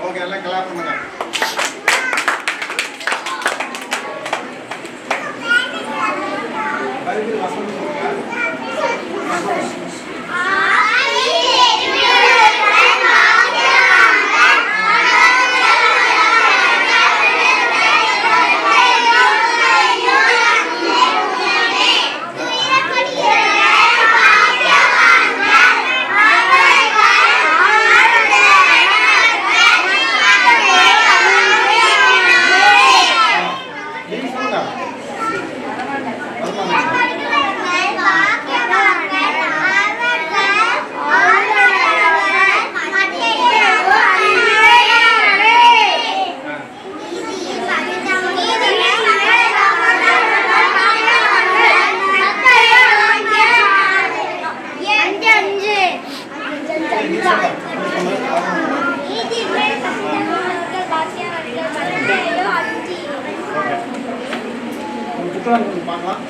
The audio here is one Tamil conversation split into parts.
ஓகே, எல்லாம் கிளாப் பண்ணுங்க. பைபிள் வசனம் சொல்லுங்க. பார்க்கலாம்.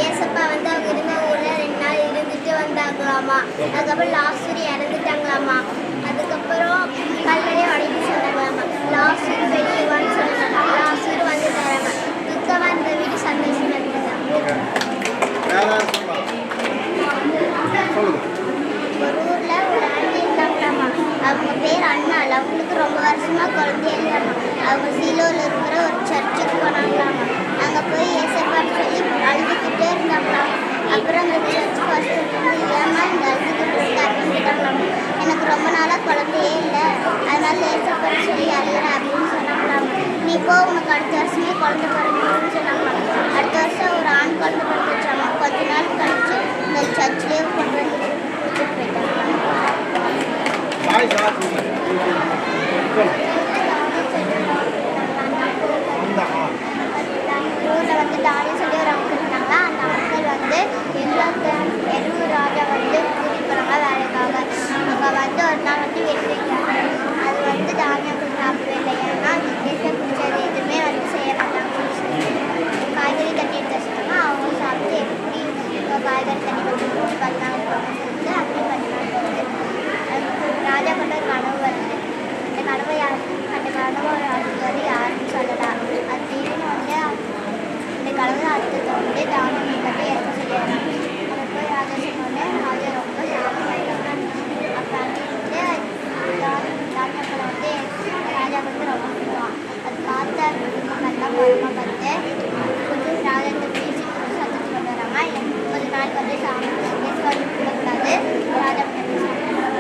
ஏசப்பா வந்து அவங்க இருந்த ஊர்ல 2 நாள் இருந்துட்டு வந்தாங்களாமா. அதுக்கப்புறம் லாசரு இறந்துட்டாங்களாமா. அதுக்கப்புறம் கல்லறையை உடைக்க சொன்னாங்களாமா. லாசரு வெளியே வான்னு சொன்னாங்க. லாசரு வந்து தராங்க. துக்கமா இந்த வீடு சந்தோஷமா இருந்தது. ஒரு ஊர்ல ஒரு ஆண்டி இருந்தாங்களாமா. அவங்க பேர் அண்ணா. அவங்களுக்கு ரொம்ப வருஷமா குழந்தையே இல்லையாமா. அவங்க சீலோவில் இருக்கிற ஒரு சர்ச்சுக்கு போனாங்களாமா. அங்கே போய் ஏசப்பான்னு சொல்லி அழுதுகிட்டே இருந்தாங்களாம். அப்புறம் அந்த சர்ச் ஃபர்ஸ்ட் ஏமா இந்த அழுதுகிட்டு இருக்காருன்னு எனக்கு ரொம்ப நாளாக குழந்தையே இல்லை, அதனால ஏசப்பான்னு சொல்லி அழுகிறேன் அப்படின்னு சொன்னாங்களாம். நீ போ, உனக்கு அடுத்த வருஷமே குழந்தை பிறந்துன்னு சொன்னாங்களாம். அடுத்த வருஷம் ஒரு ஆண் குழந்தை பிறந்து வச்சாமா. கொஞ்ச நாள் கழிச்சு இந்த சர்ச்லேயே கொண்டு வந்து கொடுத்துட்டு போயிட்டாங்க. ஊரில் வந்து தானே சொல்லி ஒரு அங்கிள் இருந்தாங்களா. அந்த அங்கிள் வந்து எருவு ராஜா வந்து கூட்டிட்டு போனாங்க வேலைக்காக. அங்கே வந்து ஒரு நாள் வந்து வெட்டிட்டாங்க. அது வந்து தானியம் சாப்பிடவே இல்லை. ஏன்னா நெச குடிச்சது எதுவுமே வந்து செய்ய மாட்டாங்கன்னு சொல்லி காய்கறி தண்ணி எடுத்து வச்சுட்டாங்க. அவங்க சாப்பிட்டு எப்படி காய்கறி தண்ணி வச்சு பண்ணாங்க சொல்லிட்டு அப்படி பண்ணாங்க. ராஜா கொண்ட ஒரு கனவு வருது. அந்த கனவை ஒரு அதுக்கு வந்து யாருன்னு சொல்லலாம். அது திடீர்னு வந்து இந்த கனவு அர்த்தத்தை வந்து தானியம் கட்டி இறக்க சொல்லிடுறாங்க. அதை போய் ராஜா சொன்னோடனே ராஜா ரொம்ப சாப்பிட்டாங்க. அப்போ வந்து தானியப்பழம் வந்து ராஜா வந்து ரொம்ப பிடிக்கும். அது பார்த்தா ரொம்ப நல்லா பழமாக பார்த்து கொஞ்சம் ராஜாத்தை பேசி சத்தத்து கொண்டு வராங்க. கொஞ்ச நாள் வந்து சாப்பிட்டு விடக்கூடாது. ராஜா பண்ணி சாப்பிடுறாங்க.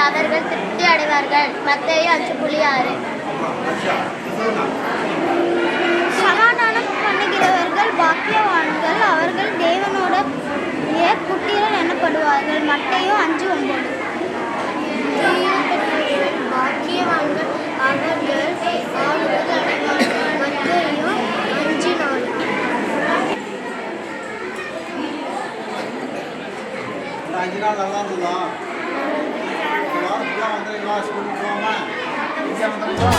அவர்கள் திருப்தி அடைவார்கள். மத்தேயு 5:6. சமாதானம் பண்ணுகிறவர்கள் பாக்கியவான்கள், அவர்கள் தேவனோட புத்திரர் எனப்படுவார்கள். மத்தேயு 5:9. பாக்கியவான்கள் அவர்கள் ஆளுநர் அடைவார்கள். மத்தேயு 5:4. அஞ்சு நாள் நல்லா இருந்ததா? வந்துருங்களா? ஸ்கூலுக்கு போகாம இங்கே வந்துருங்களா?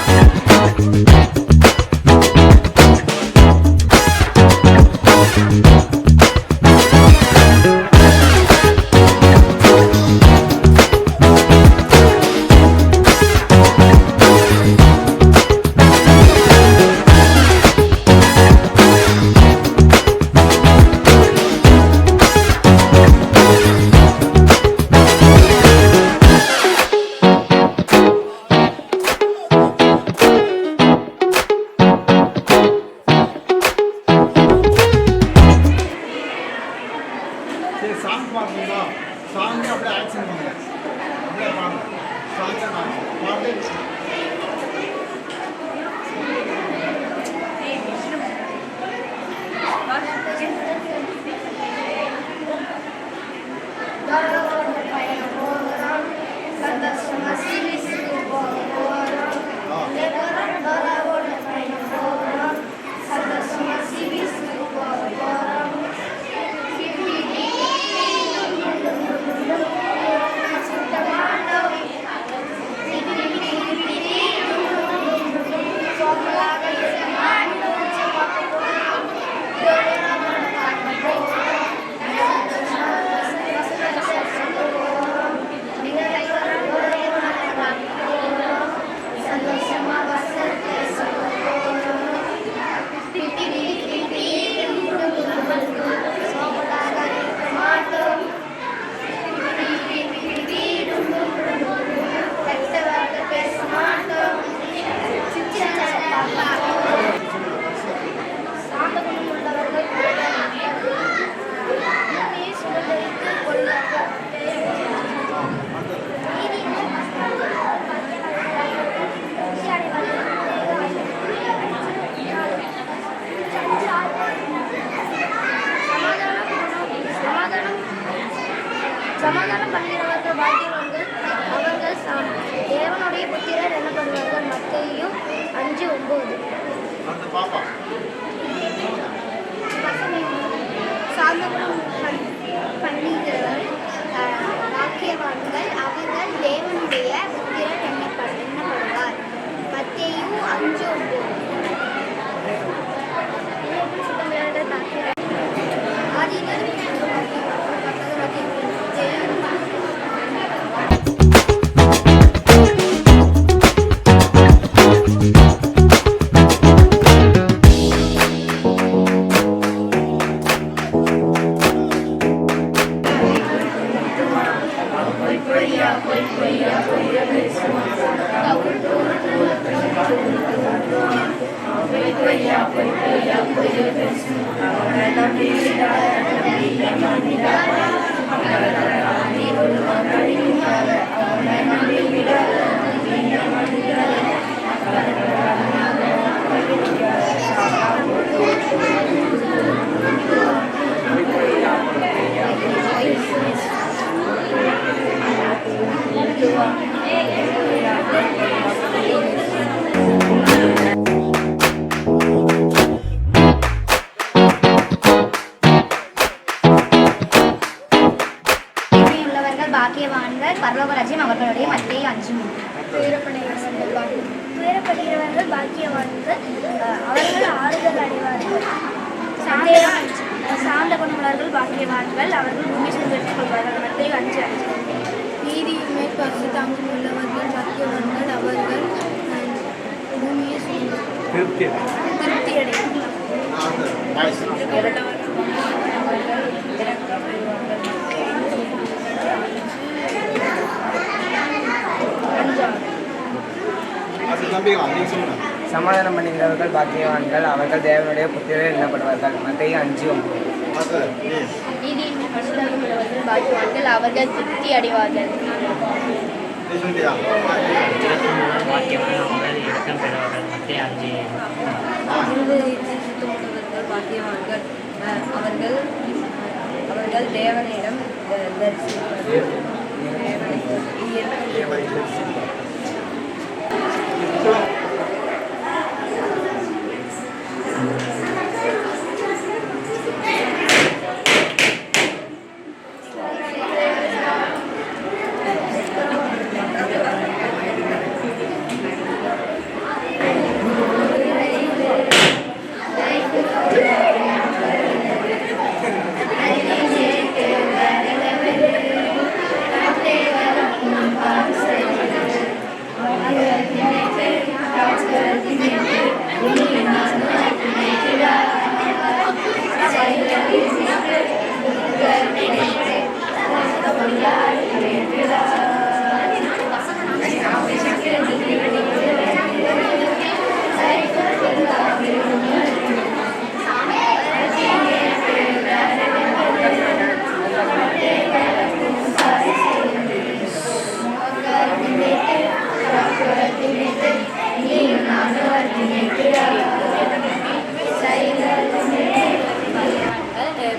சாங் பாடுறீங்களா? சாங் அப்படியே ஆக்ஷன் பண்ணுங்க. அப்படியே பாடுங்க. சாங் பாடு. சமாதானம் பண்ணுகிறவர்கள் பாக்கியவான்கள், அவர்கள் தேவனுடைய புத்திரர் எனப்படுவார்கள். மத்தேயு 5:9. சாந்தகுணம் பண்ணுகிறவர் பாக்கியவான்கள், அவர்கள் தேவனுடைய புத்திரர் என்னப்படுவார். மத்தேயு 5:9. பாக்கியவான்கள், பரலோக ராஜ்யம் அவர்களுடைய. மத்தேயு 5:3. துயரப்படுகிறவர்கள் பாக்கியவான்கள், அவர்கள் ஆறுதல் அடைவார்கள். சாந்த குணமுள்ளவர்கள் பாக்கியவான்கள், அவர்கள் பூமி சுதந்திரத்துக் கொள்வார்கள். மத்தேயு 5:5. நீதியின் மேல் பரிசுத்தம் உள்ளவர்கள் பாக்கியவான்கள், அவர்கள் பூமியை திருப்தி அடைவார்கள். சமாதானம் பண்ணுகிறவர்கள் பாக்கியவான்கள், அவர்கள் தேவனுடைய புத்திரர் எண்ணப்படுவார்கள். மத்தேயு 5:9. நீதியின் பரிசுத்தம் உள்ளவர்கள் பாக்கியவான்கள், அவர்கள் திருப்தி அடைவார்கள். பாக்கியவான்கள், அவர்கள் தேவனிடம்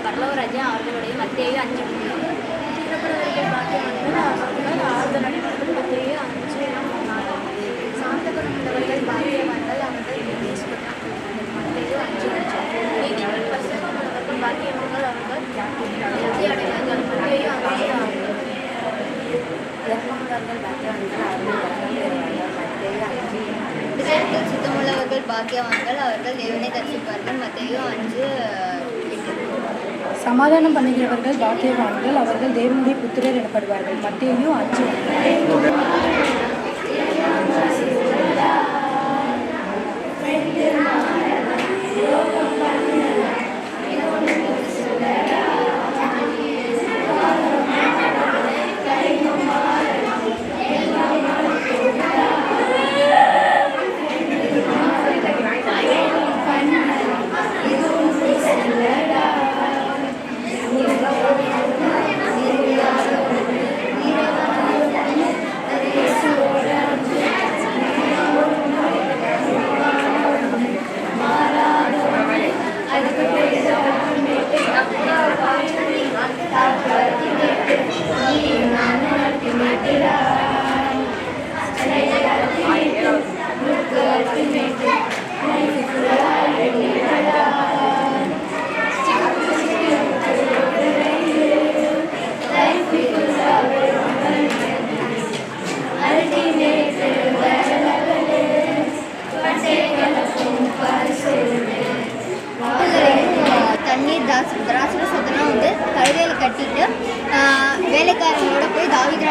பரலோக ராஜ்யம் அவர்களுடைய. மத்தேயு 5:3. திருப்பதிவர்கள் பாக்கியவான்கள், அவர்கள் ஆறுதல் அடைவார்கள். மத்தேயு 5:4. சாந்த குணமுள்ளவர்கள் பாக்கியவான்கள், அவர்கள் பூமியை சுதந்திரத்துக் கொள்வார்கள். மத்தேயு 5:5. நீதியின் பரிசுத்தம் உள்ளவர்கள் பாக்கியவான்கள், அவர்கள் திருப்தி அடைவார்கள். மத்தேயு 5:6. சுத்தமுள்ளவர்கள் பாக்கியவான்கள், அவர்கள் தேவனை தரிசிப்பார்கள். மத்தேயு 5:8. சமாதானம் பண்ணுகிறவர்கள் பாக்கியவான்கள், அவர்கள் தேவனுடைய புத்திரர் எனப்படுவார்கள். மத்தேயு 5:1.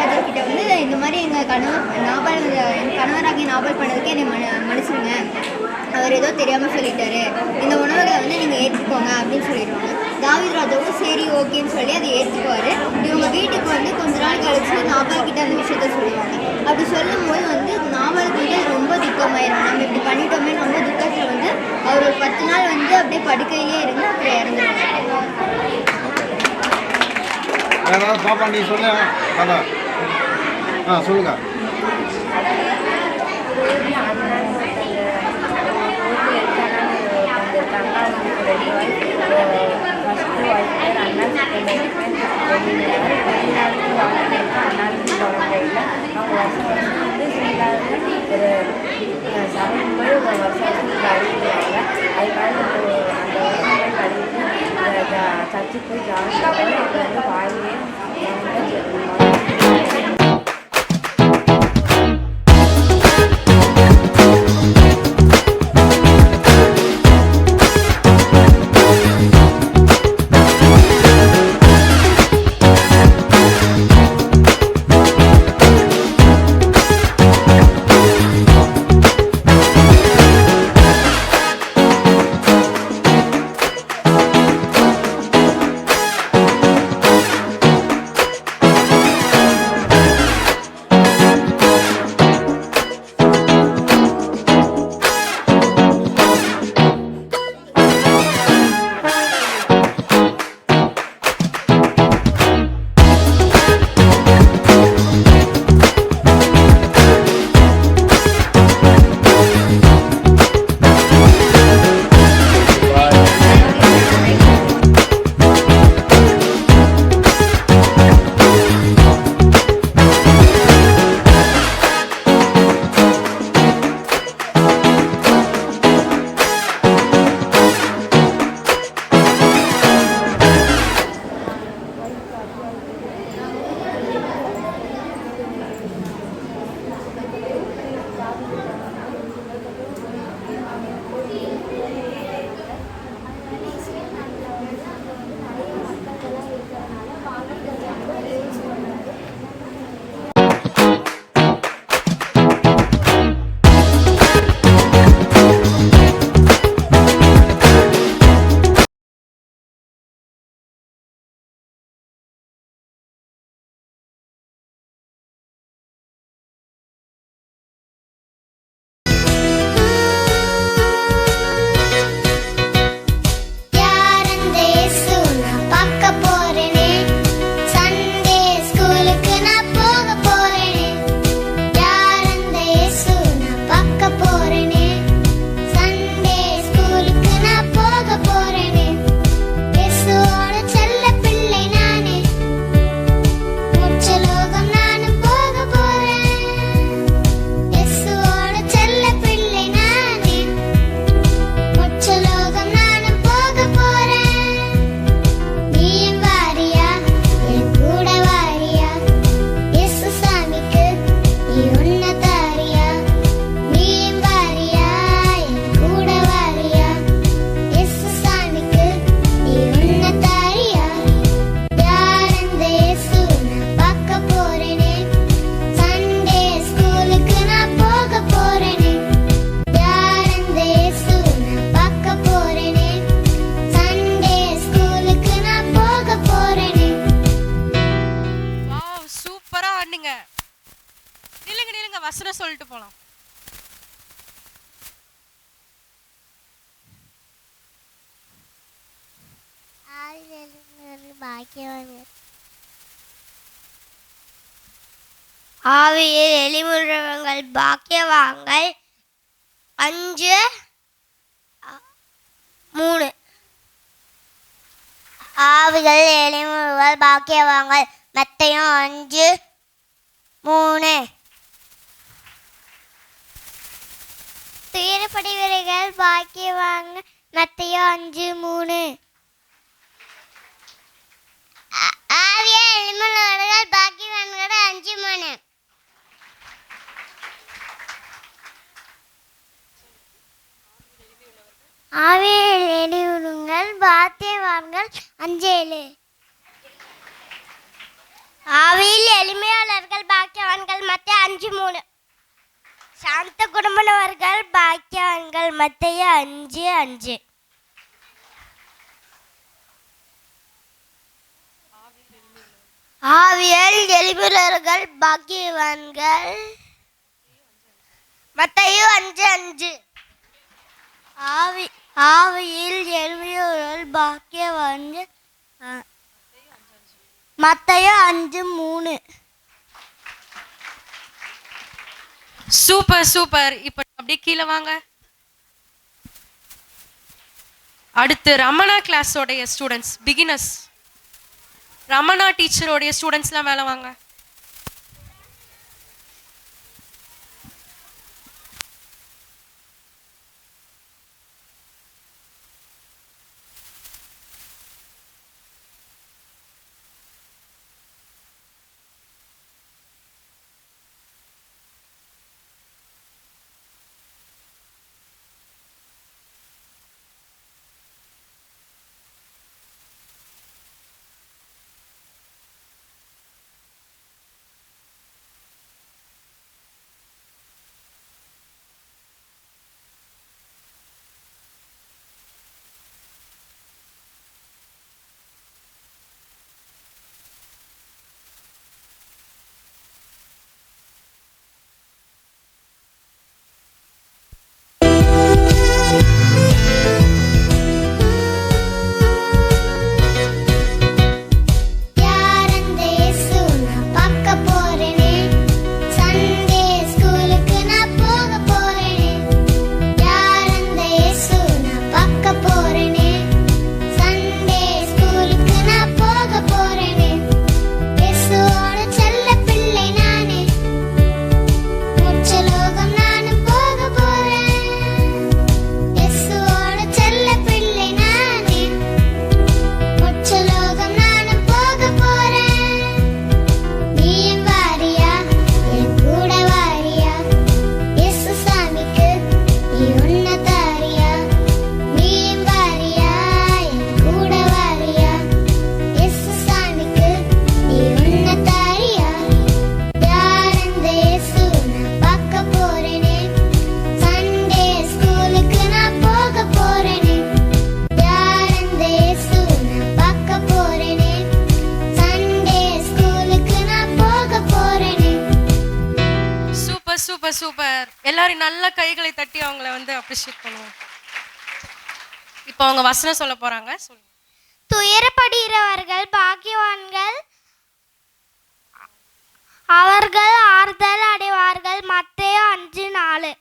தாவிராஜர் கிட்ட வந்து இந்த மாதிரி எங்கள் கணவராகிய நாவல் பண்ணதுக்கு என்னை மன்னிச்சிருங்க, அவர் ஏதோ தெரியாமல் சொல்லிட்டாரு, இந்த உணவுகளை வந்து நீங்கள் ஏற்றுக்கோங்க அப்படின்னு சொல்லிடுவாங்க. தாவீதுராஜாவும் சரி ஓகேன்னு சொல்லி அதை ஏற்றுக்குவார். இவங்க வீட்டுக்கு வந்து கொஞ்ச நாள் கழிச்சு நாவல் கிட்ட அந்த விஷயத்த சொல்லுவாங்க. அப்படி சொல்லும்போது வந்து நாவலுக்கு வந்து ரொம்ப துக்கமாயிரும், நம்ம இப்படி பண்ணிட்டோமே ரொம்ப துக்கத்தில் வந்து அவர் ஒரு 10 நாள் வந்து அப்படியே படுக்கையிலே இருந்து அப்புறம் இறந்துருவாங்க. பாப்பா நீ சொல்ல கதை சொல்லுங்க. சர்ச்சு போய் ஜாலியாக வாயிலே வசனம் சொல்லிட்டு போலாம். ஆவியில் எளிமுறவங்கள் பாக்கியவான்கள் 5:3. ஆவிகள் எளிமுறவர்கள் பாக்கியவான்கள் மத்தேயு 5:3. துயரப்படுகிறவர்கள் பாக்கியவான்கள் மத்தேயு 5:3. ஆவியில் எளிமுறவர்கள் பாக்கியவான்கள் 5:3. ஆவியில் எளிமுறவர்கள் பாக்கியவான்கள் 5:7. ஆவியில் எளிமையாளர்கள் மத்தேயு 5:3. சாந்த குணமுள்ளவர்கள் பாக்கியவான்கள் மத்தேயு 5:5. ஆவியில் எளிமையுள்ளவர்கள் பாக்கியவான்கள் மத்தேயு 5:5. ஆவியில் எளிமையுள்ளவர்கள் பாக்கியவான்கள் மத்தேயு 5:3. Super super. இப்போ அப்படியே கீழே வாங்க. அடுத்து ரமணா கிளாஸோடைய ஸ்டூடெண்ட்ஸ், பிகினர்ஸ். ரமணா டீச்சரோடைய ஸ்டூடெண்ட்ஸ்லாம் மேலே வாங்க. Super super. எல்லாரும் நல்ல கைகளை தட்டி அவங்கள வந்து அப்ரிஷியேட் பண்ணுவோம். இப்போ அவங்க வசனம் சொல்ல போறாங்க. சொல்லுங்க. துயரப்படுகிறவர்கள் பாக்கியவான்கள், அவர்கள் ஆறுதல் அடைவார்கள். மத்தேயு 5:4.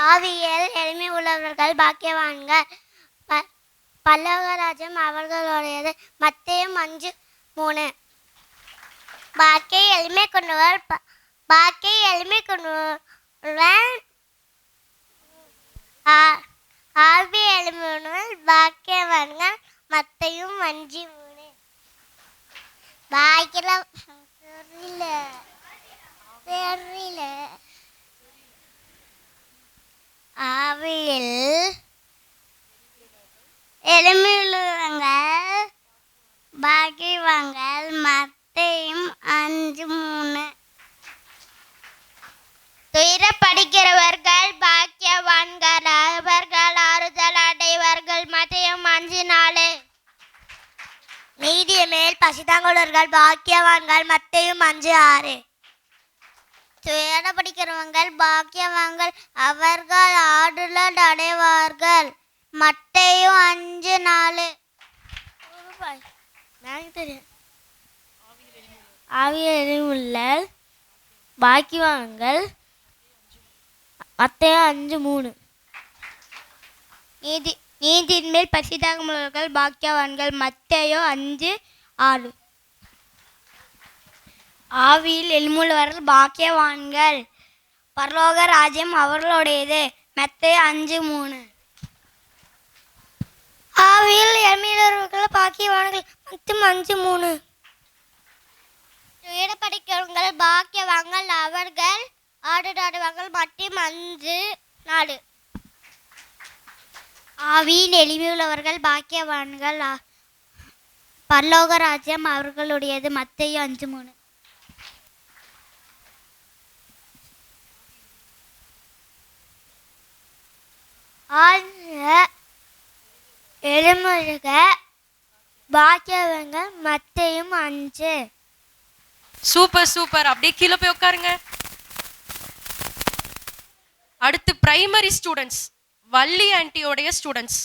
ஆவியில் எளிமை உள்ளவர்கள் பாக்கியவான்கள், பல்லவராஜ்யம் அவர்களுடையது. மத்தேயு 5:3. பாக்கிய எளிமை கொண்டவர் ஆவி எளிமையுள்ளவர்கள் பாக்கியவான்கள். மத்தேயு 5:3. பாக்கில தெரியல. ஆவியில் எளிமையுள்ளவர்கள் பாக்கியவான்கள். மத்தேயு 5:3. துயரப்படுகிறவர்கள் பாக்கியவான்கள், அவர்கள் ஆறுதல் அடைவார்கள். மத்தேயு 5:4. நீதிய மேல் பசிதாங்குள்ளவர்கள் பாக்கியவான்கள். மத்தேயு 5:6. துயரப்படுகிறவர்கள் பாக்கியவான்கள், அவர்கள் ஆறுதல் அடைவார்கள். மத்தேயு 5:4. ஆவியில் உள்ள பாக்கியவான்கள். மத்தேயு 5:3. நீதியின் மேல் பசிதாங்குள்ளவர்கள் பாக்கியவான்கள். மத்தேயு 5:6. ஆவியில் எளிமையுள்ளவர்கள் பாக்கியவான்கள், பரலோக ராஜ்யம் அவர்களுடையது. மத்தேயு 5:3. ஆவியில் எளிமையுள்ளவர்கள் பாக்கியவான்கள். மத்தேயு 5:3. துயரப்படுகிறவர்கள் பாக்கியவான்கள், அவர்கள் ஆடுவார்கள். மத்தேயு 5:4. ஆவியில் எளிமையுள்ளவர்கள் பாக்கியவான்கள், பரலோக ராஜ்யம் அவர்களுடையது. மத்தேயு 5:3. ஆழ்ந்த எலுமுருக பாக்கியவங்க மத்தையும் 5. Super super. அப்படியே கீழே போய் உட்காருங்க. அடுத்து பிரைமரி ஸ்டூடெண்ட்ஸ், வள்ளி ஆன்ட்டியோடைய ஸ்டூடெண்ட்ஸ்.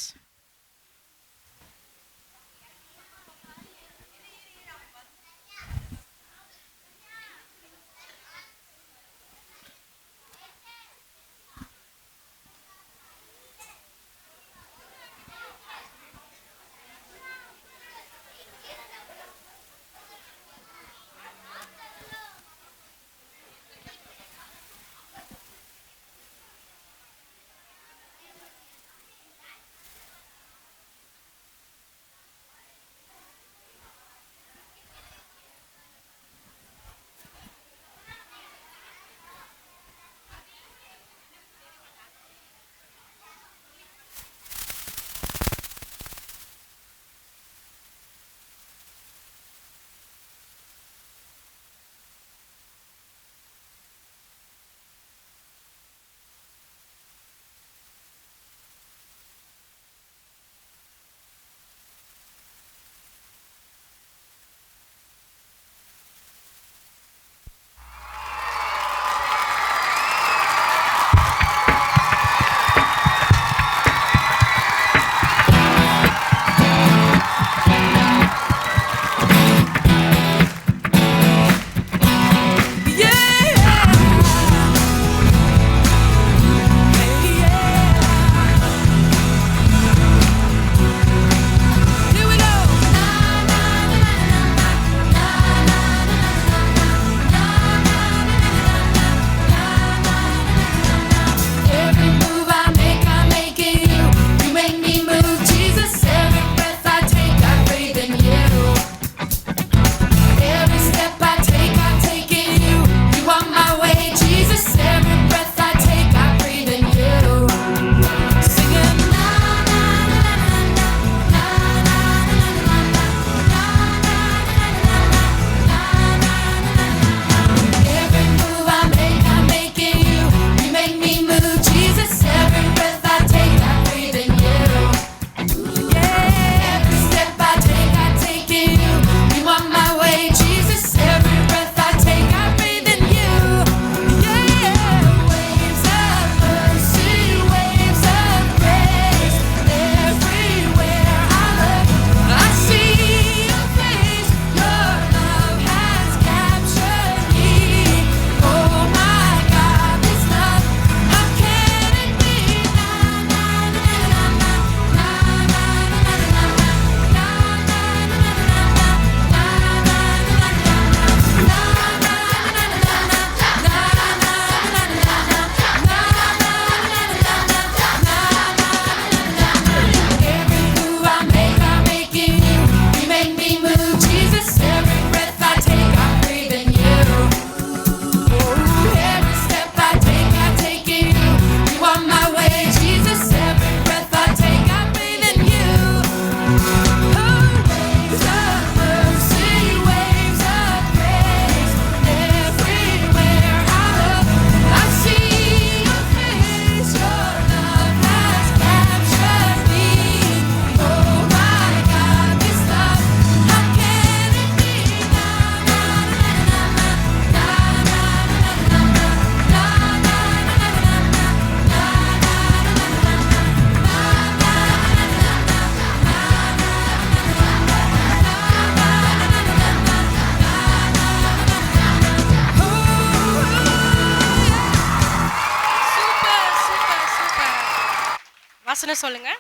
வசனம் சொல்லுங்க.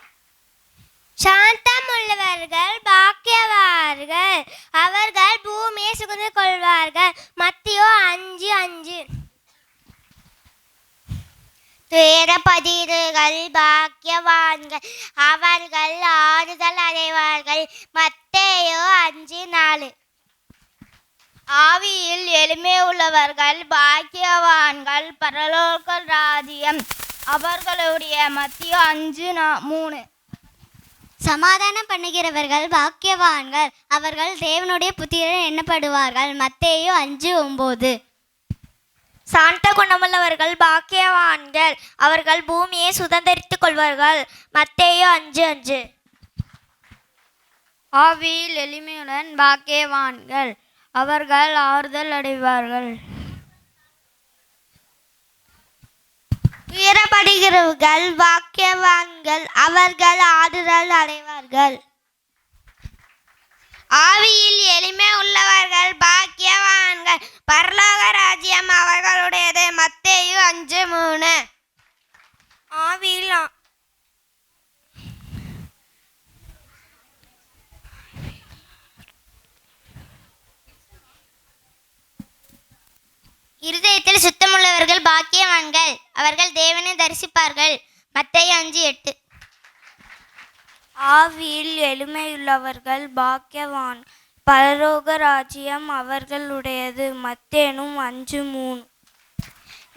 சாந்தம் உள்ளவர்கள் பாக்கியவார்கள், அவர்கள் பூமியை சுகந்து கொள்வார்கள். மத்தியோ 5:5. துயரப்பதிர்கள் பாக்கியவான்கள், அவர்கள் ஆறுதல் அடைவார்கள். மத்தேயு 5:4. ஆவியில் எளிமை உள்ளவர்கள் பாக்கியவான்கள், பரலோக ராஜ்யம் அவர்களுடைய. மத்தியு 5:3. சமாதானம் பண்ணுகிறவர்கள் பாக்கியவான்கள், அவர்கள் தேவனுடைய புத்திரர் எண்ணப்படுவார்கள். மத்தேயு 5:9. சாந்த குணமுள்ளவர்கள் பாக்கியவான்கள், அவர்கள் பூமியை சுதந்தரித்துக் கொள்வார்கள். மத்தேயு 5:5. ஆவியில் எளிமையுடன் பாக்கியவான்கள், அவர்கள் ஆறுதல் அடைவார்கள். துயரப்படுகிறவர்கள் பாக்கியவான்கள், அவர்கள் ஆறுதல் அடைவார்கள். ஆவியில் எளிமை உள்ளவர்கள் பாக்கியவான்கள், பரலோக ராஜ்யம் அவர்களுடையது. மத்தேயு 5:3. ஆவியில் இருதயத்தில் சுத்தமுள்ளவர்கள் பாக்கியவான்கள், அவர்கள் தேவனை தரிசிப்பார்கள். மத்தேயு 5:8. ஆவியில் எளிமையுள்ளவர்கள் பாக்கியவான், பரலோக ராஜ்யம் அவர்களுடையது. மத்தேயும் 5:3.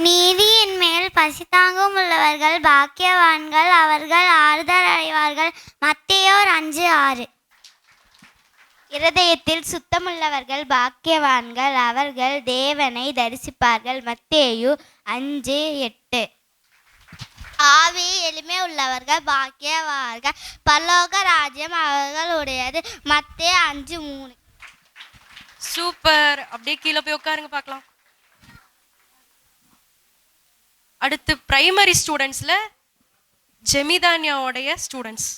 நீதியின் மேல் பசி தாங்கும் உள்ளவர்கள் பாக்கியவான்கள், அவர்கள் ஆறுதல் அடைவார்கள். மத்தேயு 5:6. இருதயத்தில் சுத்தமுள்ளவர்கள் பாக்கியவான்கள், அவர்கள் தேவனை தரிசிப்பார்கள். மத்தேயு 5:8. ஆவி எளிமை உள்ளவர்கள் பாக்கியவான்கள், பரலோக ராஜ்யம் அவர்களுடையது. மத்தேயு 5:3. சூப்பர். அப்படியே கீழே போய் உட்காருங்க பார்க்கலாம். அடுத்து பிரைமரி ஸ்டூடெண்ட்ஸ்ல ஜெமிதானியாவுடைய ஸ்டூடெண்ட்ஸ்.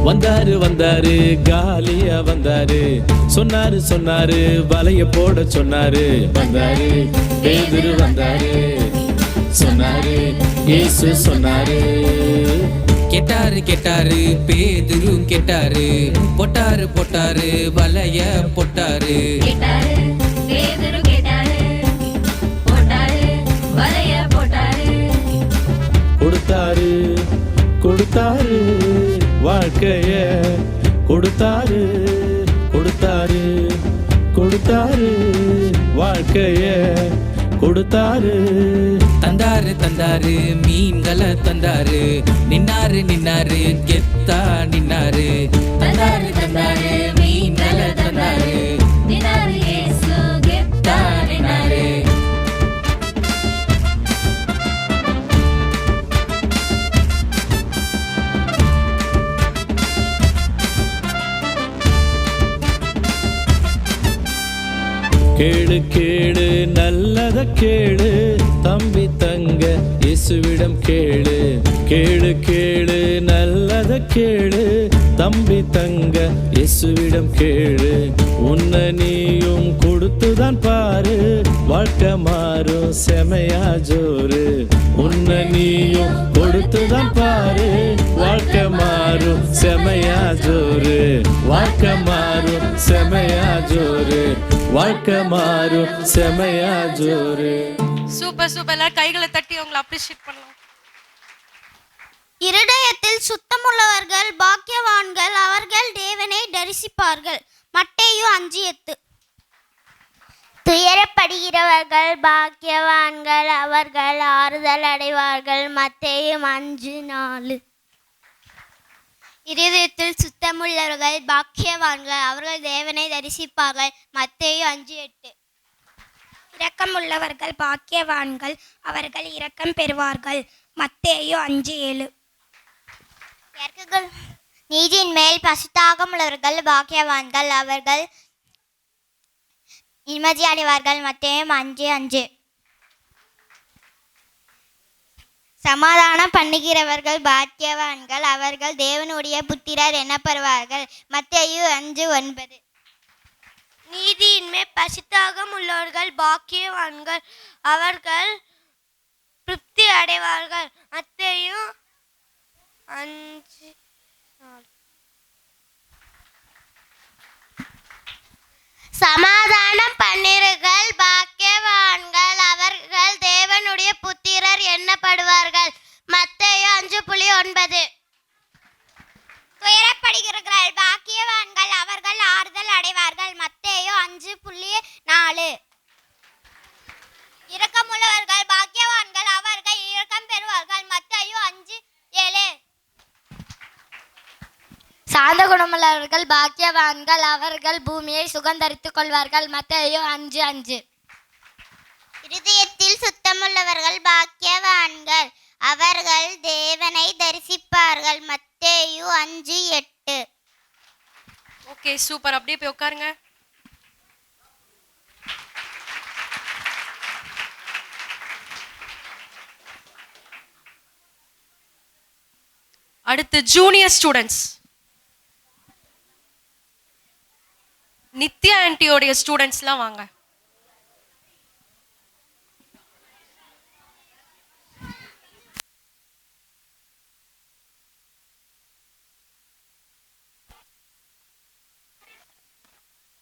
வந்தாரு வந்தாரு காலியா வந்தாரு, சொன்னாரு சொன்னாரு வலைய போட சொன்னாரு. வந்தாரு பேதுரு வந்தாரு, சொன்னாரு இயேசு சொன்னாரு. கேட்டாரு கேட்டாரு பேதுரு கேட்டாரு, போட்டாரு போட்டாரு வலைய போட்டாரு. கேட்டாரு பேதுரு கேட்டாரு, போட்டாரு வலைய போட்டாரு. கொடுத்தாரு கொடுத்தாரு வாழ்க்கைய, கொடுத்தாரு கொடுத்தாரு கொடுத்தாரு வாழ்க்கைய, கொடுத்தாரு. தந்தாரு தந்தாரு மீன்களை தந்தாரு, நின்னாரு நின்னாரு கெத்தா நின்னாரு. தந்தாரு தந்தாரு மீன்களை தந்தாரு, நின்னாரு இயேசு கெத்தா நின்னாரு. கேளு கேளு நல்லத கேளு, தம்பி தங்க இயேசுவிடம் கேளு. கேளு கேளு நல்லத கேளு, தம்பி தங்க இயேசுவிடம் கேளு. உன்னை நீயும் கொடுத்துதான் பாரு, வாழ்க்கை மாறும் செமையா ஜோரு. உன்னை நீயும் கொடுத்துதான் பாரு, வாழ்க்கை மாறும் செமையா ஜோரு. வாழ்க்கை மாறும் செமையா ஜோரு, வாழ்க்கை மாறும் செமையா ஜோரு. Super super. எல்லாரும் கைகளை தட்டி அவங்களை அப்ரிஷியேட் பண்ணலாம். இருதயத்தில் சுத்தமுள்ளவர்கள் பாக்கியவான்கள், அவர்கள் தேவனை தரிசிப்பார்கள். மத்தேயு 5:8. துயரப்படுகிறவர்கள் பாக்கியவான்கள், அவர்கள் ஆறுதல் அடைவார்கள். மத்தேயு 5:4. இருதயத்தில் சுத்தமுள்ளவர்கள் பாக்கியவான்கள், அவர்கள் தேவனை தரிசிப்பார்கள். மத்தேயு 5:8. இரக்கமுள்ளவர்கள் பாக்கியவான்கள், அவர்கள் இரக்கம் பெறுவார்கள். மத்தேயு 5:7. நீதியின் மேல் பசித்தாகம் உள்ளவர்கள் பாக்கியவான்கள், அவர்கள் நிம்மதி அடைவார்கள். மத்தேயு 5:5. சமாதானம் பண்ணுகிறவர்கள் பாக்கியவான்கள், அவர்கள் தேவனுடைய புத்திரர் எனப்படுவார்கள். மத்தேயு 5:9. நீதியின் மேல் பசித்தாகம் உள்ளவர்கள் பாக்கியவான்கள், அவர்கள் திருப்தி அடைவார்கள். மத்தேயு 5:4. சமாதானம் பண்ணுகிறவர்கள் பாக்கியவான்கள், அவர்கள் தேவனுடைய புத்திரர் எண்ணப்படுவார்கள். மத்தேயு 5:9. துயரப்படுகிறவர்கள் பாக்கியவான்கள், அவர்கள் ஆறுதல் அடைவார்கள். மத்தேயு 5:4. இரக்கமுள்ளவர்கள் பாக்கியவான்கள், அவர்கள் இரக்கம் பெறுவார்கள். மத்தேயு 5:7. சாந்த குணமுள்ளவர்கள் பாக்கியவான்கள், அவர்கள் பூமியை சுகந்தரித்துக் கொள்வார்கள். மத்தேயு 5:5. இருதயத்தில் சுத்தமுள்ளவர்கள் பாக்கியவான்கள், அவர்கள் தேவனை தரிசிப்பார்கள். மத்தேயு 5:8. Okay super. அப்படியே போய் உட்காருங்க. அடுத்து ஜூனியர் ஸ்டூடெண்ட்ஸ். நித்யா ஆன்ட்டியோடைய ஸ்டூடெண்ட்ஸ்லாம் வாங்க.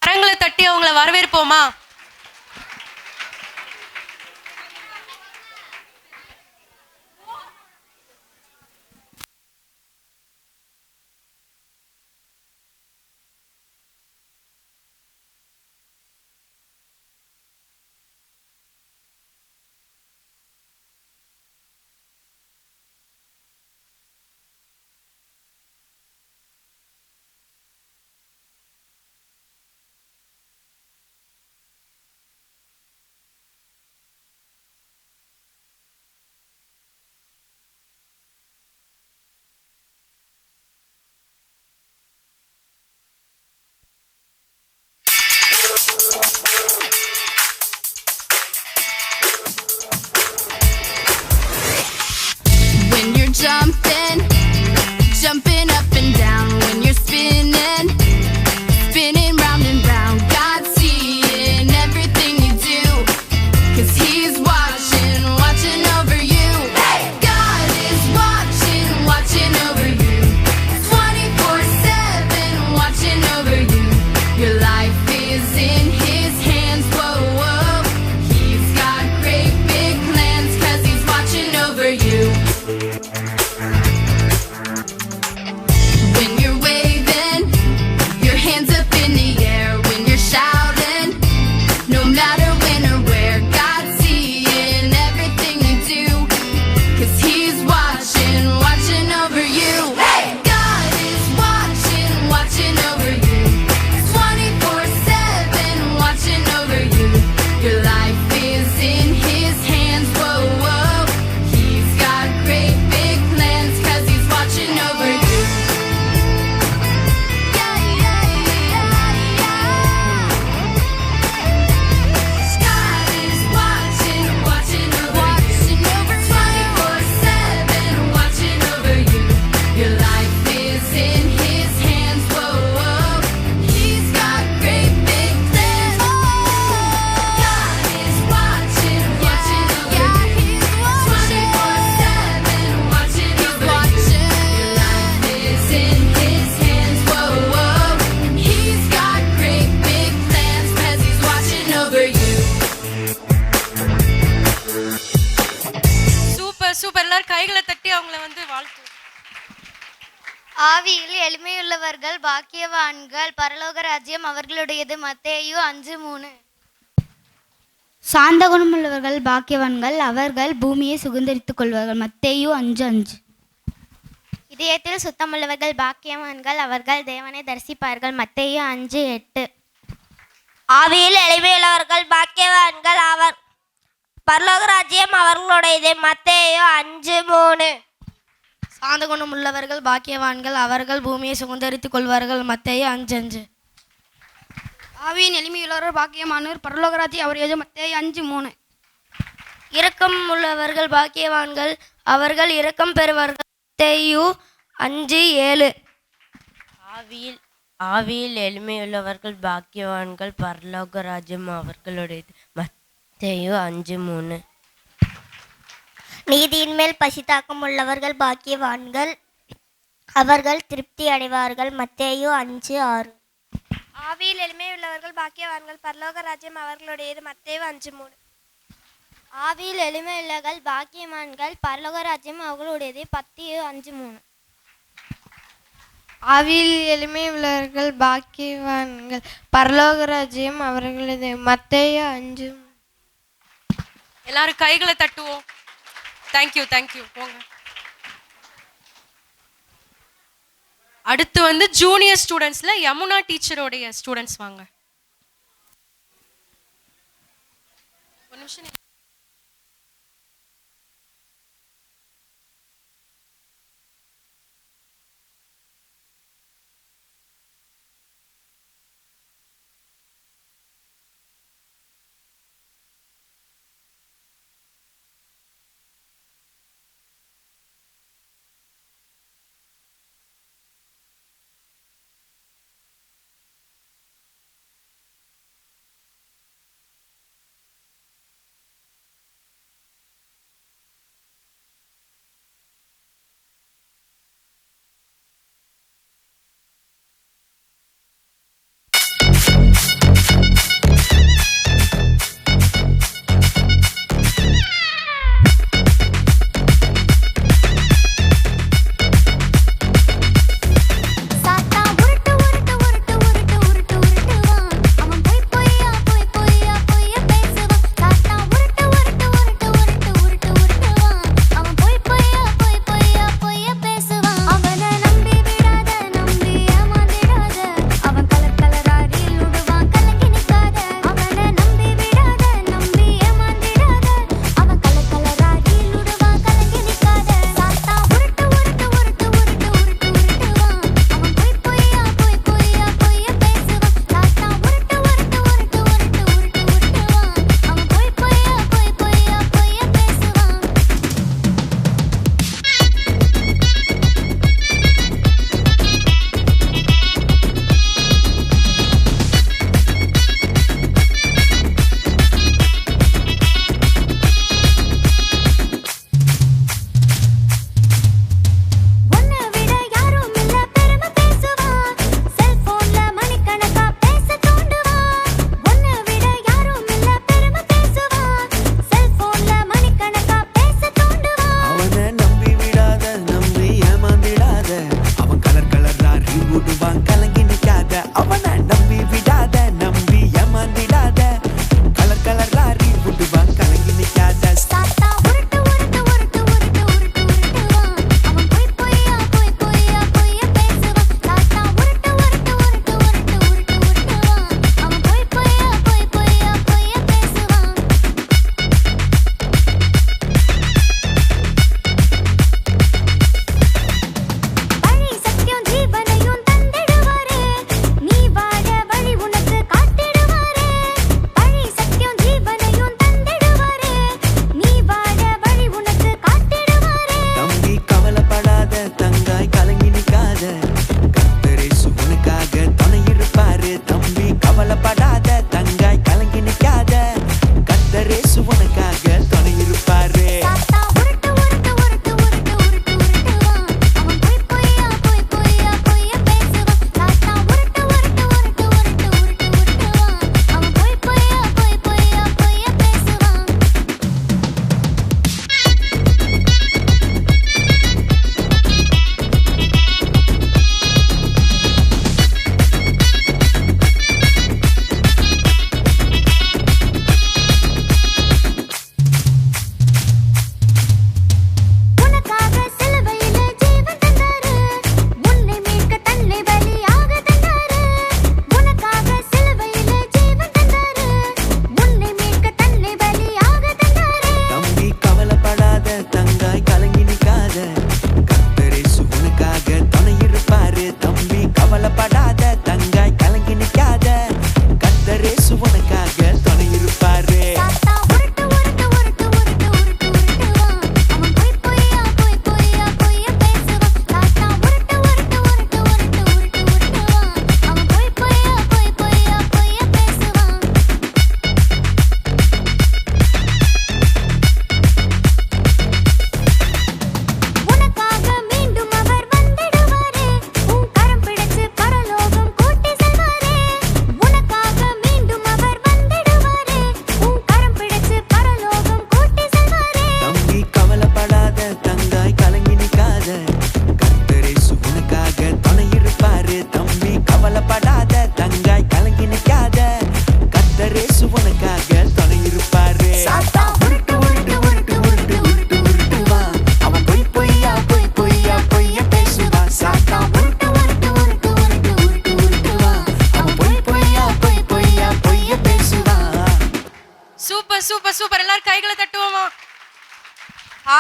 கரங்களை தட்டி அவங்கள வரவேற்போமா? Jumping up and down when you're spinning round and round. God's seeing everything you do, 'cause He's watching over you. God is watching over you, 24/7 watching over you. Your life is in His hands, whoa, whoa. He's got great big plans, 'cause He's watching over you. When you're waving your hands up in the air, when you're shouting, no matter when or where, God's seeing everything you do, 'cause He's watching over you. God is watching over you, 24/7 watching over you. Your life is in His hands, whoa, whoa. He's got great big plans, 'cause He's watching over you. Yeah, yeah, yeah, yeah. God is watching over you, 24/7 watching over you. Your life is in His hands, whoa, whoa. He's got great big plans. God is watching over you, 24/7 watching over you. Your life is in His hands, whoa, whoa. He's got great big plans, 'cause He's watching over you. Super super. எல்லாரும் கைகளை தட்டி அவங்கள வந்து வாழ்த்து. ஆவியில் எளிமையுள்ளவர்கள் பாக்கியவான்கள், பரலோக ராஜ்யம் அவர்களுடையது. மத்தேயு 5:3. சாந்த குணமுள்ளவர்கள் பாக்கியவான்கள், அவர்கள் பூமியை சுதந்தரித்துக் கொள்வார்கள். மத்தேயு 5:5. இதயத்தில் சுத்தமுள்ளவர்கள் பாக்கியவான்கள், அவர்கள் தேவனை தரிசிப்பார்கள். மத்தேயு 5:8. ஆவியில் எளிமையுள்ளவர்கள் பாக்கியவான்கள், அவர் பரலோக ராஜ்யம் அவர்களுடையது. மத்தேயு 5:3. சாந்த குணம் உள்ளவர்கள் பாக்கியவான்கள், அவர்கள் பூமியை சுதந்தரித்துக் கொள்வார்கள். மத்தேயு 5:5. ஆவியின் எளிமையுள்ளவர் பாக்கியமானவர், பரலோகராட்சி அவரையது. மத்தேயு 5:3. இரக்கம் உள்ளவர்கள் பாக்கியவான்கள், அவர்கள் இரக்கம் பெறுவார்கள். மத்தேயு 5:7. ஆவியில் எளிமையுள்ளவர்கள் பாக்கியவான்கள், பரலோக ராஜ்யம் அவர்களுடையது. மத்தேயு 5:3. நீதியின் மேல் பசித்தாக்கம் உள்ளவர்கள் பாக்கியவான்கள், அவர்கள் திருப்தி அடைவார்கள். மத்தேயு 5:6. ஆவியில் எளிமையுள்ளவர்கள் பாக்கியவான்கள், பரலோக ராஜ்யம் அவர்களுடையது. மத்தேயு 5:3. ஆவியில் எளிமையுள்ளவர்கள் பாக்கியவான்கள், பரலோக ராஜ்யம் அவர்களுடையது. மத்தேயு 5:3. ஆவியில் எளிமை உள்ளவர்கள் பாக்கியவான்கள், பரலோக ராஜ்யம் அவர்களது. மத்தேயு 5. எல்லாரும் கைகளை தட்டுவோம். Thank you thank you. போங்க. அடுத்து வந்து ஜூனியர் ஸ்டூடெண்ட்ஸ்ல யமுனா டீச்சரோடைய ஸ்டூடெண்ட்ஸ் வாங்க. ஒரு நிமிஷம்.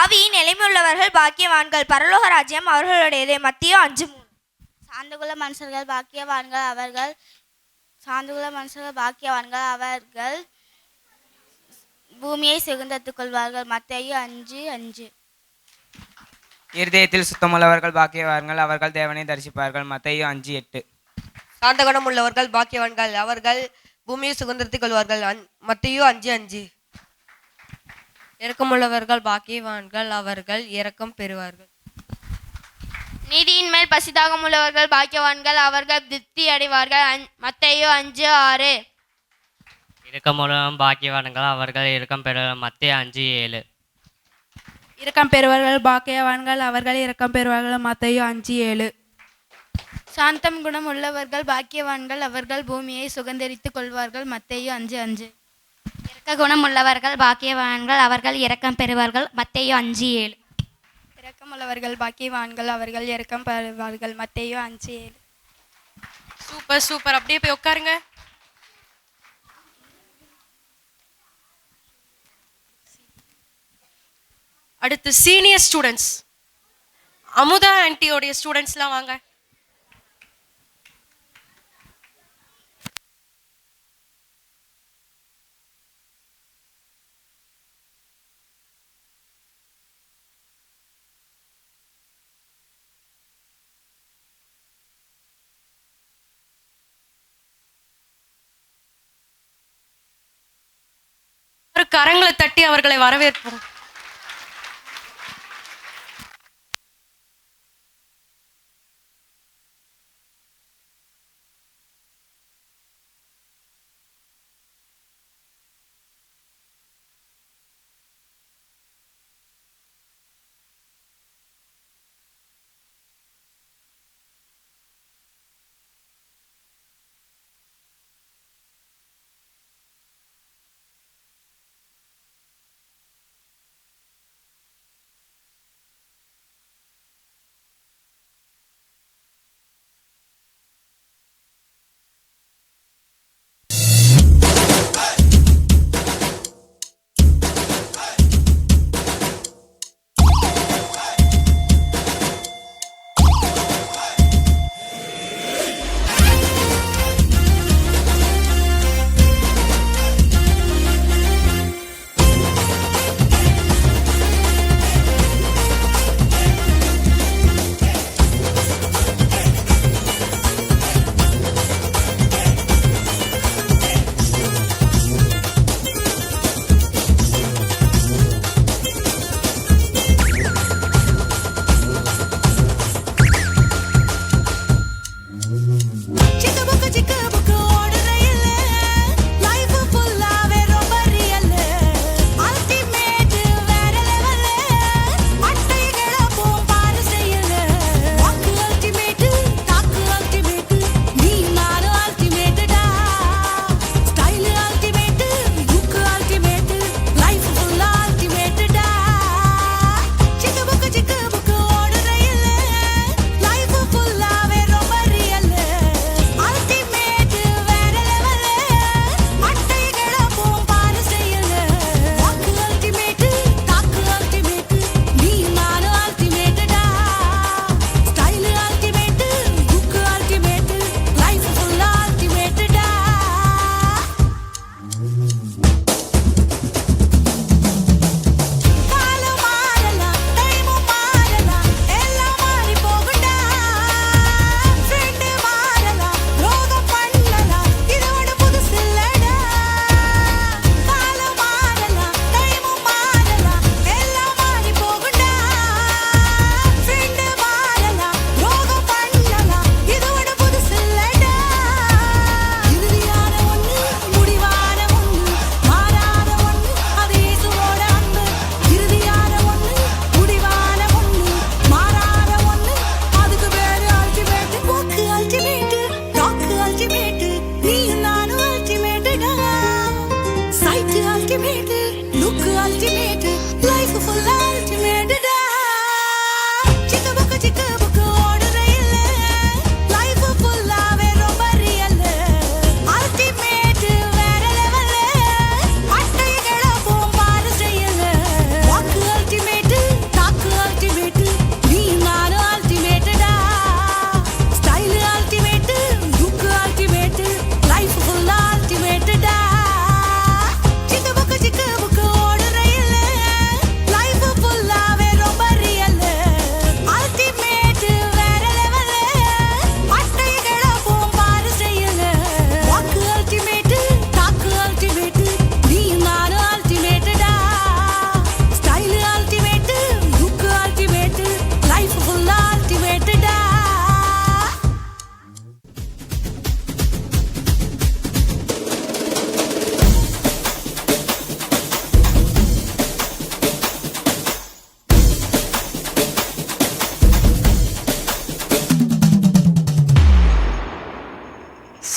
ஆவியின் எளிமையுள்ளவர்கள் பாக்கியவான்கள் பரலோக ராஜ்யம் அவர்களுடையது. மத்திய 5:3. சாந்தகுல மனுஷர்கள் பாக்கியவான்கள் அவர்கள் அவர்கள் பூமியை சுதந்தரித்துக் கொள்வார்கள். மத்தேயு 5:5. இருதயத்தில் சுத்தமுள்ளவர்கள் பாக்கியவான்கள் அவர்கள் தேவனை தரிசிப்பார்கள். மத்தேயு 5:8. சாந்த குணம் உள்ளவர்கள் பாக்கியவான்கள் அவர்கள் பூமியை சுதந்திரத்துக் கொள்வார்கள். மத்தேயு 5:5. இரக்கமுள்ளவர்கள் பாக்கியவான்கள் அவர்கள் இரக்கம் பெறுவார்கள். நீதியின் மேல் பசிதாகம் உள்ளவர்கள் பாக்கியவான்கள் அவர்கள் திருப்தி அடைவார்கள். மத்தேயு 5:6. இரக்கமுள்ளவர்கள் பாக்கியவான்கள் அவர்கள் இரக்கம் பெறுவார்கள். மத்தேயு 5:7. இரக்கம் பெறுவார்கள் பாக்கியவான்கள் அவர்கள் இரக்கம் பெறுவார்கள். மத்தேயு 5:7. சாந்தம் குணம் உள்ளவர்கள் பாக்கியவான்கள் அவர்கள் பூமியை சுதந்தரித்துக் கொள்வார்கள். மத்தேயு 5:5. இரக்க குணம் உள்ளவர்கள் பாக்கியவான்கள் அவர்கள் இரக்கம் பெறுவார்கள். மத்தேயு 5:7. இரக்கமுள்ளவர்கள் பாக்கியவான்கள் அவர்கள் இரக்கம் பெறுவார்கள். மத்தேயு 5:7. Super super. அப்படியே போய் உட்காருங்க. அடுத்து சீனியர் ஸ்டூடெண்ட்ஸ் அமுதா ஆன்ட்டியோடைய ஸ்டூடெண்ட்ஸ்லாம் வாங்க. ஒரு கரங்களை தட்டி அவர்களை வரவேற்போம்.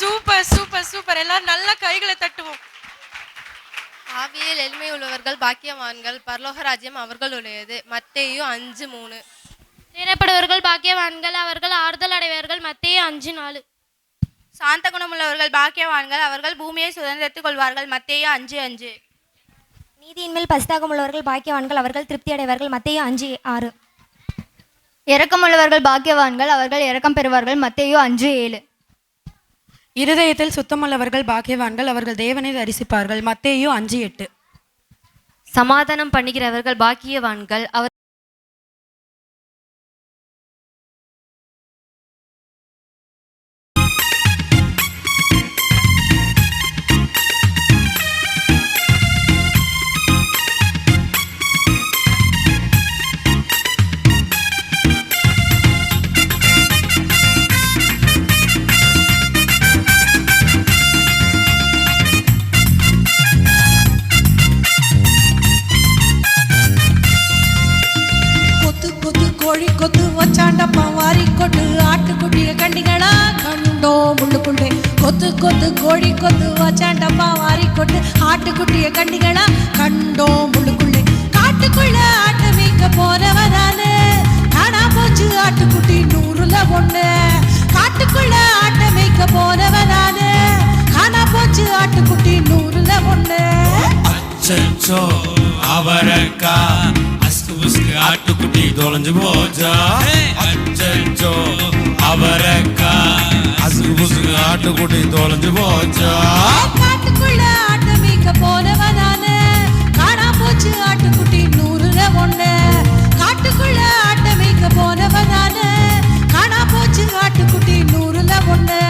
Super super super. எல்லாரும் நல்ல கைகளை தட்டுவோம். ஆவியில் எளிமை உள்ளவர்கள் பாக்கியவான்கள் பரலோக ராஜ்யம் அவர்களுடையது. மத்தேயு 5:3. துயரப்படுவர்கள் பாக்கியவான்கள் அவர்கள் ஆறுதல் அடைவார்கள். மத்தேயு 5:4. சாந்த குணமுள்ளவர்கள் பாக்கியவான்கள் அவர்கள் பூமியை சுதந்திரித்துக் கொள்வார்கள். மத்தேயு 5:5. நீதியின் மேல் பசிதாகம் உள்ளவர்கள் பாக்கியவான்கள் அவர்கள் திருப்தி அடைவார்கள். மத்தேயு 5:6. இரக்கமுள்ளவர்கள் பாக்கியவான்கள் அவர்கள் இரக்கம் பெறுவார்கள். மத்தேயு 5:7. இருதயத்தில் சுத்தமுள்ளவர்கள் பாக்கியவான்கள் அவர்கள் தேவனை தரிசிப்பார்கள். மத்தேயு 5:8. சமாதானம் பண்ணுகிறவர்கள் பாக்கியவான்கள் அவர் கோழி கொத்து வச்சாண்டப்பா வாரி கொட்டு ஆட்டுக்குட்டிய கண்டிகளா கண்டோ முள்ளுக்குள்ளே. கொத்து கொத்து கோழி கொத்து வச்சாண்டப்பா வாரி கொட்டு ஆட்டுக்குட்டிய கண்டிகளா கண்டோ முள்ளுக்குள்ளே. காட்டுக்குள்ள ஆட்டு மீக்க போறவதானே காணா போச்சு ஆட்டுக்குட்டி 100ல 1. காட்டுக்குள்ள ஆட்ட மேய்க்க போறவதானே காணா போச்சு ஆட்டுக்குட்டி 100ல 1. அச்சச்சோ அவரக்கா ஆட்டுக்குட்டி தொலைஞ்சு போச்சா. அச்சச்சோ அவரக்கா ஆட்டுக்குட்டி தொலைஞ்சு போச்சா. காட்டுக்குள்ள ஆட்ட மேய்க்க போறவதானே காணா போச்சு ஆட்டுக்குட்டி 100ல 1. காட்டுக்குள்ள ஆட்ட மேய்க்க போறவதானே காணா போச்சு ஆட்டுக்குட்டி 100ல 1.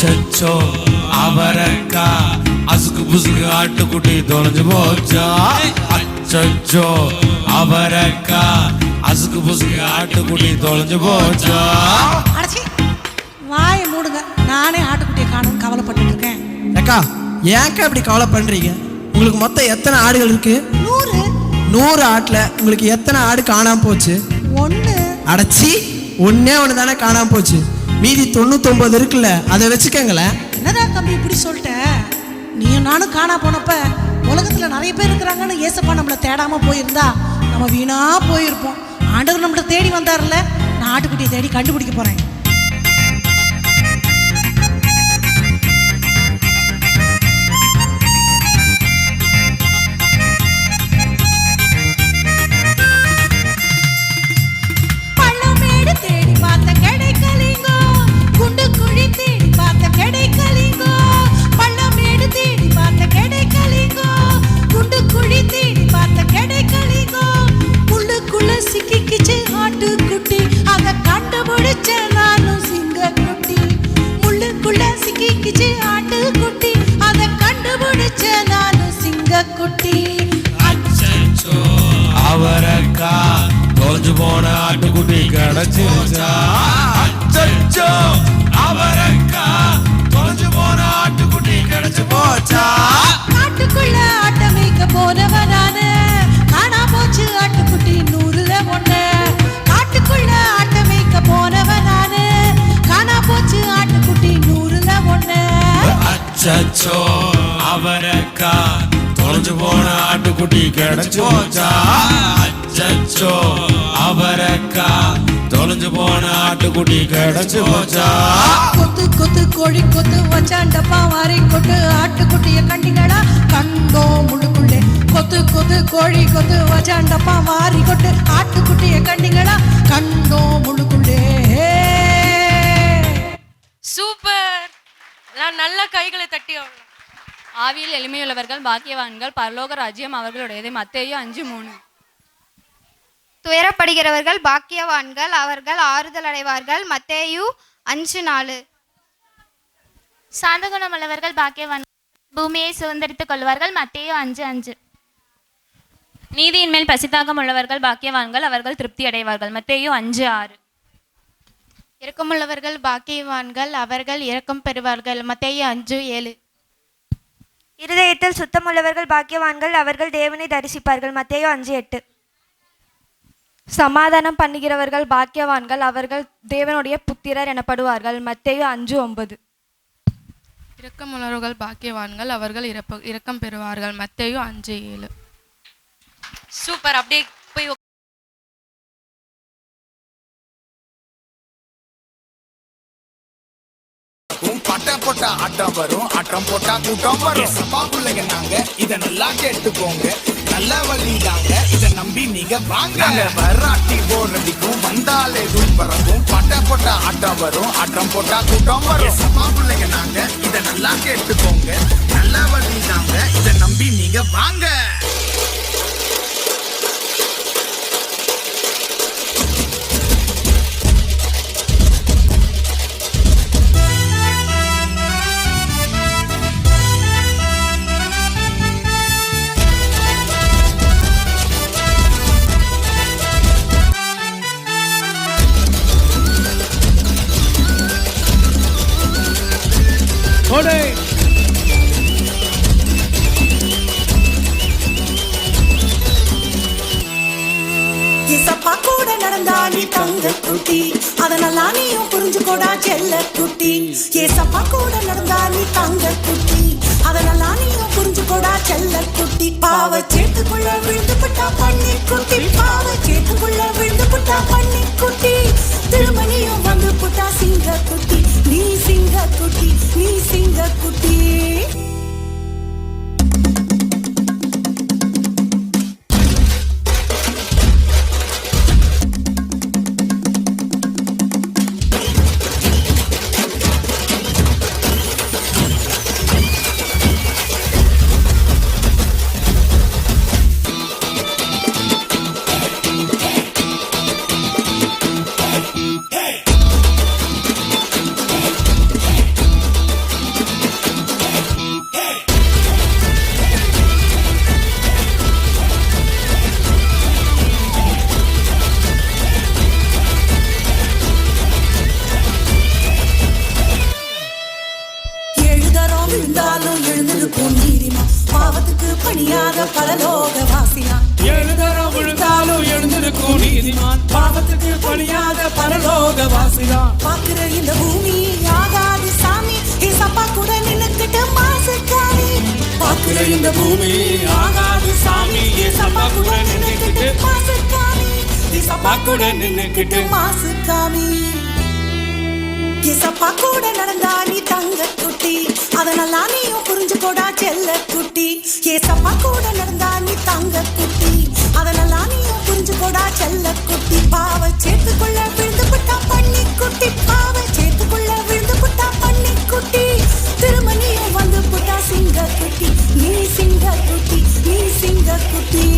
அச்சச்சோ அவரக்கா அசுக்கு புசுக்கு ஆட்டுக்குட்டி தொலைஞ்சு போச்சா. அச்சச்சோ அவரக்கா அசுக்கு புசுக்கு ஆட்டுக்குட்டி தொலைஞ்சு போச்சா. அடச்சி வாயை மூடுங்க. நானே ஆட்டுக்குட்டியை காணும் கவலைப்பட்டு இருக்கேன். அக்கா ஏன்க்கா இப்படி கவலை பண்றீங்க? உங்களுக்கு மொத்தம் எத்தனை ஆடுகள் இருக்கு? 100. 100 ஆட்டுல உங்களுக்கு எத்தனை ஆடு காணாம போச்சு? 1. அடச்சி ஒன்னே ஒன்று தானே காணாம போச்சு. மீதி 99 இருக்குல்ல, அதை வச்சுக்கங்களேன். என்னடா தம்பி இப்படி சொல்லிட்ட? நீயும் நானும் காணா போனப்ப உலகத்துல நிறைய பேர் இருக்கிறாங்கன்னு ஏசப்பா நம்மளை தேடாம போயிருந்தா நம்ம வீணா போயிருப்போம். ஆண்டவர் நம்மளை தேடி வந்தார்ல. நான் ஆட்டுக்குட்டியை தேடி கண்டுபிடிக்க போறேன். பள்ளமேடு தேடி பார்த்த கிடைக்கலிங்கோ குண்டு குழி தேடி பார்த்த கிடைக்கலிங்கோ. பள்ளமேடு தேடி பார்த்த கிடைக்கலிங்கோ குண்டு குழி தேடி பார்த்த கிடைக்கலிங்கோ. முள்ளுக்குள்ள சிக்கிக்கிச்சு ஆட்டுக்குட்டி அதை கண்டுபிடிச்ச நானும் சிங்கக்குட்டி. முள்ளுக்குள்ள சிக்கிக்கிச்சு ஆட்டுக்குட்டி அதை கண்டுபிடிச்ச நானும் சிங்கக்குட்டி. அச்சச்சோ அவரக்கா தொலைஞ்சு போன ஆட்டுக்குட்டி கிடைச்சிருச்சா. அச்சச்சோ அவரக்கா தொலைஞ்சு போன ஆட்டுக்குட்டி கிடைச்சு போச்சா. காட்டுக்குள்ள ஆட்ட மேய்க்க போனவனானே காணா போச்சு ஆட்டுக்குட்டி 100ல 1. காட்டுக்குள்ள ஆட்ட மேய்க்க போனவனானே காணா போச்சு ஆட்டுக்குட்டி 100ல 1. அச்சச்சோ அவரக்கா தொலைஞ்சு போன ஆட்டுக்குட்டி கிடைச்சு போச்சா. அச்சச்சோ அவரக்கா தொலைஞ்சு போன ஆட்டுக்குட்டி கிடைச்சு போச்சா. கொத்து கொத்து கோழி கொத்து வச்சாண்டப்பா வாரி கொட்டு ஆட்டுக்குட்டிய கண்டிங்களா கண்டோ முழுக்குள்ளே. கொத்து கொத்து கோழி கொத்து வச்சாண்டப்பா வாரி கொட்டு ஆட்டுக்குட்டிய கண்டிங்களா கண்டோ முழுக்குள்ளே. சூப்பர். எல்லாம் நல்ல கைகளை தட்டி அவங்க. ஆவியில் எளிமையுள்ளவர்கள் பாக்கியவான்கள் பரலோக ராஜ்யம் அவர்களுடையது. மத்தேயு 5:3. துயரப்படுகிறவர்கள் பாக்கியவான்கள் அவர்கள் ஆறுதல் அடைவார்கள். மத்தேயு 5:4. சாந்த குணமுள்ளவர்கள் பாக்கியவான்கள் பூமியை சுதந்திரித்துக் கொள்வார்கள். மத்தேயு 5:5. நீதியின் மேல் பசிதாகம் உள்ளவர்கள் பாக்கியவான்கள், அவர்கள் திருப்தி அடைவார்கள். மத்தேயு 5:6. இரக்கமுள்ளவர்கள் பாக்கியவான்கள், அவர்கள் இரக்கம் பெறுவார்கள். மத்தேயு 5:7. இருதயத்தில் சுத்தமுள்ளவர்கள் பாக்கியவான்கள், அவர்கள் தேவனை தரிசிப்பார்கள். மத்தேயு 5:8. சமாதானம் பண்ணுகிறவர்கள் பாக்கியவான்கள், அவர்கள் தேவனுடைய புத்திரர் எனப்படுவார்கள். மத்தேயு 5:9. இரக்கமுள்ளவர்கள் பாக்கியவான்கள், அவர்கள் இரக்கம் பெறுவார்கள். மத்தேயு 5:7. சூப்பர். அப்படியே போய் பட்ட போட்டா ஆட்டம் வரும், ஆட்டம் போட்டா கூட்டம் வரும். சப்பா பிள்ளைங்க நாங்க இத நல்லா கேட்டுக்கோங்க, நல்ல வழிதாங்க, இத நம்பி நீங்க வாங்க. வராட்டி போறதுக்கும் வந்தாலே பறக்கும். பட்ட போட்டா ஆட்டம் வரும், ஆட்டம் போட்டா கூட்டம் வரும். சப்பா பிள்ளைங்க நாங்க இத நல்லா கேட்டுக்கோங்க, நல்ல வழிதாங்க, இத நம்பி நீங்க வாங்க. ஏசப்பா கூட நடந்தா நீ தங்க குட்டி, அதனால நீயும் புரிஞ்சுக்கோடா செல்ல குட்டி. ஏசப்பா கூட நடந்தா நீ தங்க குட்டி, அதனால நீயும் புரிஞ்சுக்கோடா செல்ல குட்டி. பாவ சேத்துக்குள்ள விழுந்து புட்டா பண்ணி குட்டி, பாவ சேத்துக்குள்ள விழுந்து புட்டா பண்ணி குட்டி. திருமணியும் வந்து புட்டா சிங்க குட்டி, நீ சிங்க குட்டி, நீ சிங்க குட்டி. விழுந்தாலும் எழுந்திருக்கும் நீதிமா, பாவத்துக்கு பணியாத பரலோக வாசினா. எழுதரம் விழுந்தாலும் எழுந்திருக்கும் நீதிமான், பாவத்துக்கு பணியாத பரலோக வாசினா. பாக்குற இந்த பூமி ஆகாது சாமி, ஏசப்பா கூட நின்னுக்கிட்டு மாசுக்காமி. பாக்குற இந்த பூமி ஆகாது சாமி, ஏசப்பா கூட நின்னுக்கிட்டு மாசுக்காமி. ஏசப்பா கூட நின்னுக்கிட்டு மாசுக்காமி. ஏசப்பா கூட நடந்தா நீ தங்க குட்டி, அதனால நீயும் புரிஞ்சுக்கோடா செல்ல குட்டி. ஏசப்பா கூட நடந்தா நீ தங்க குட்டி, அதனால நீயும் புரிஞ்சுக்கோடா செல்ல குட்டி. பாவ சேத்துக்குள்ள விழுந்து புட்டா பண்ணி குட்டி, பாவ சேத்துக்குள்ள விழுந்து புட்டா பண்ணி குட்டி. திருமணியும் வந்து புட்டா சிங்க குட்டி, நீ சிங்க குட்டி, நீ சிங்க குட்டி.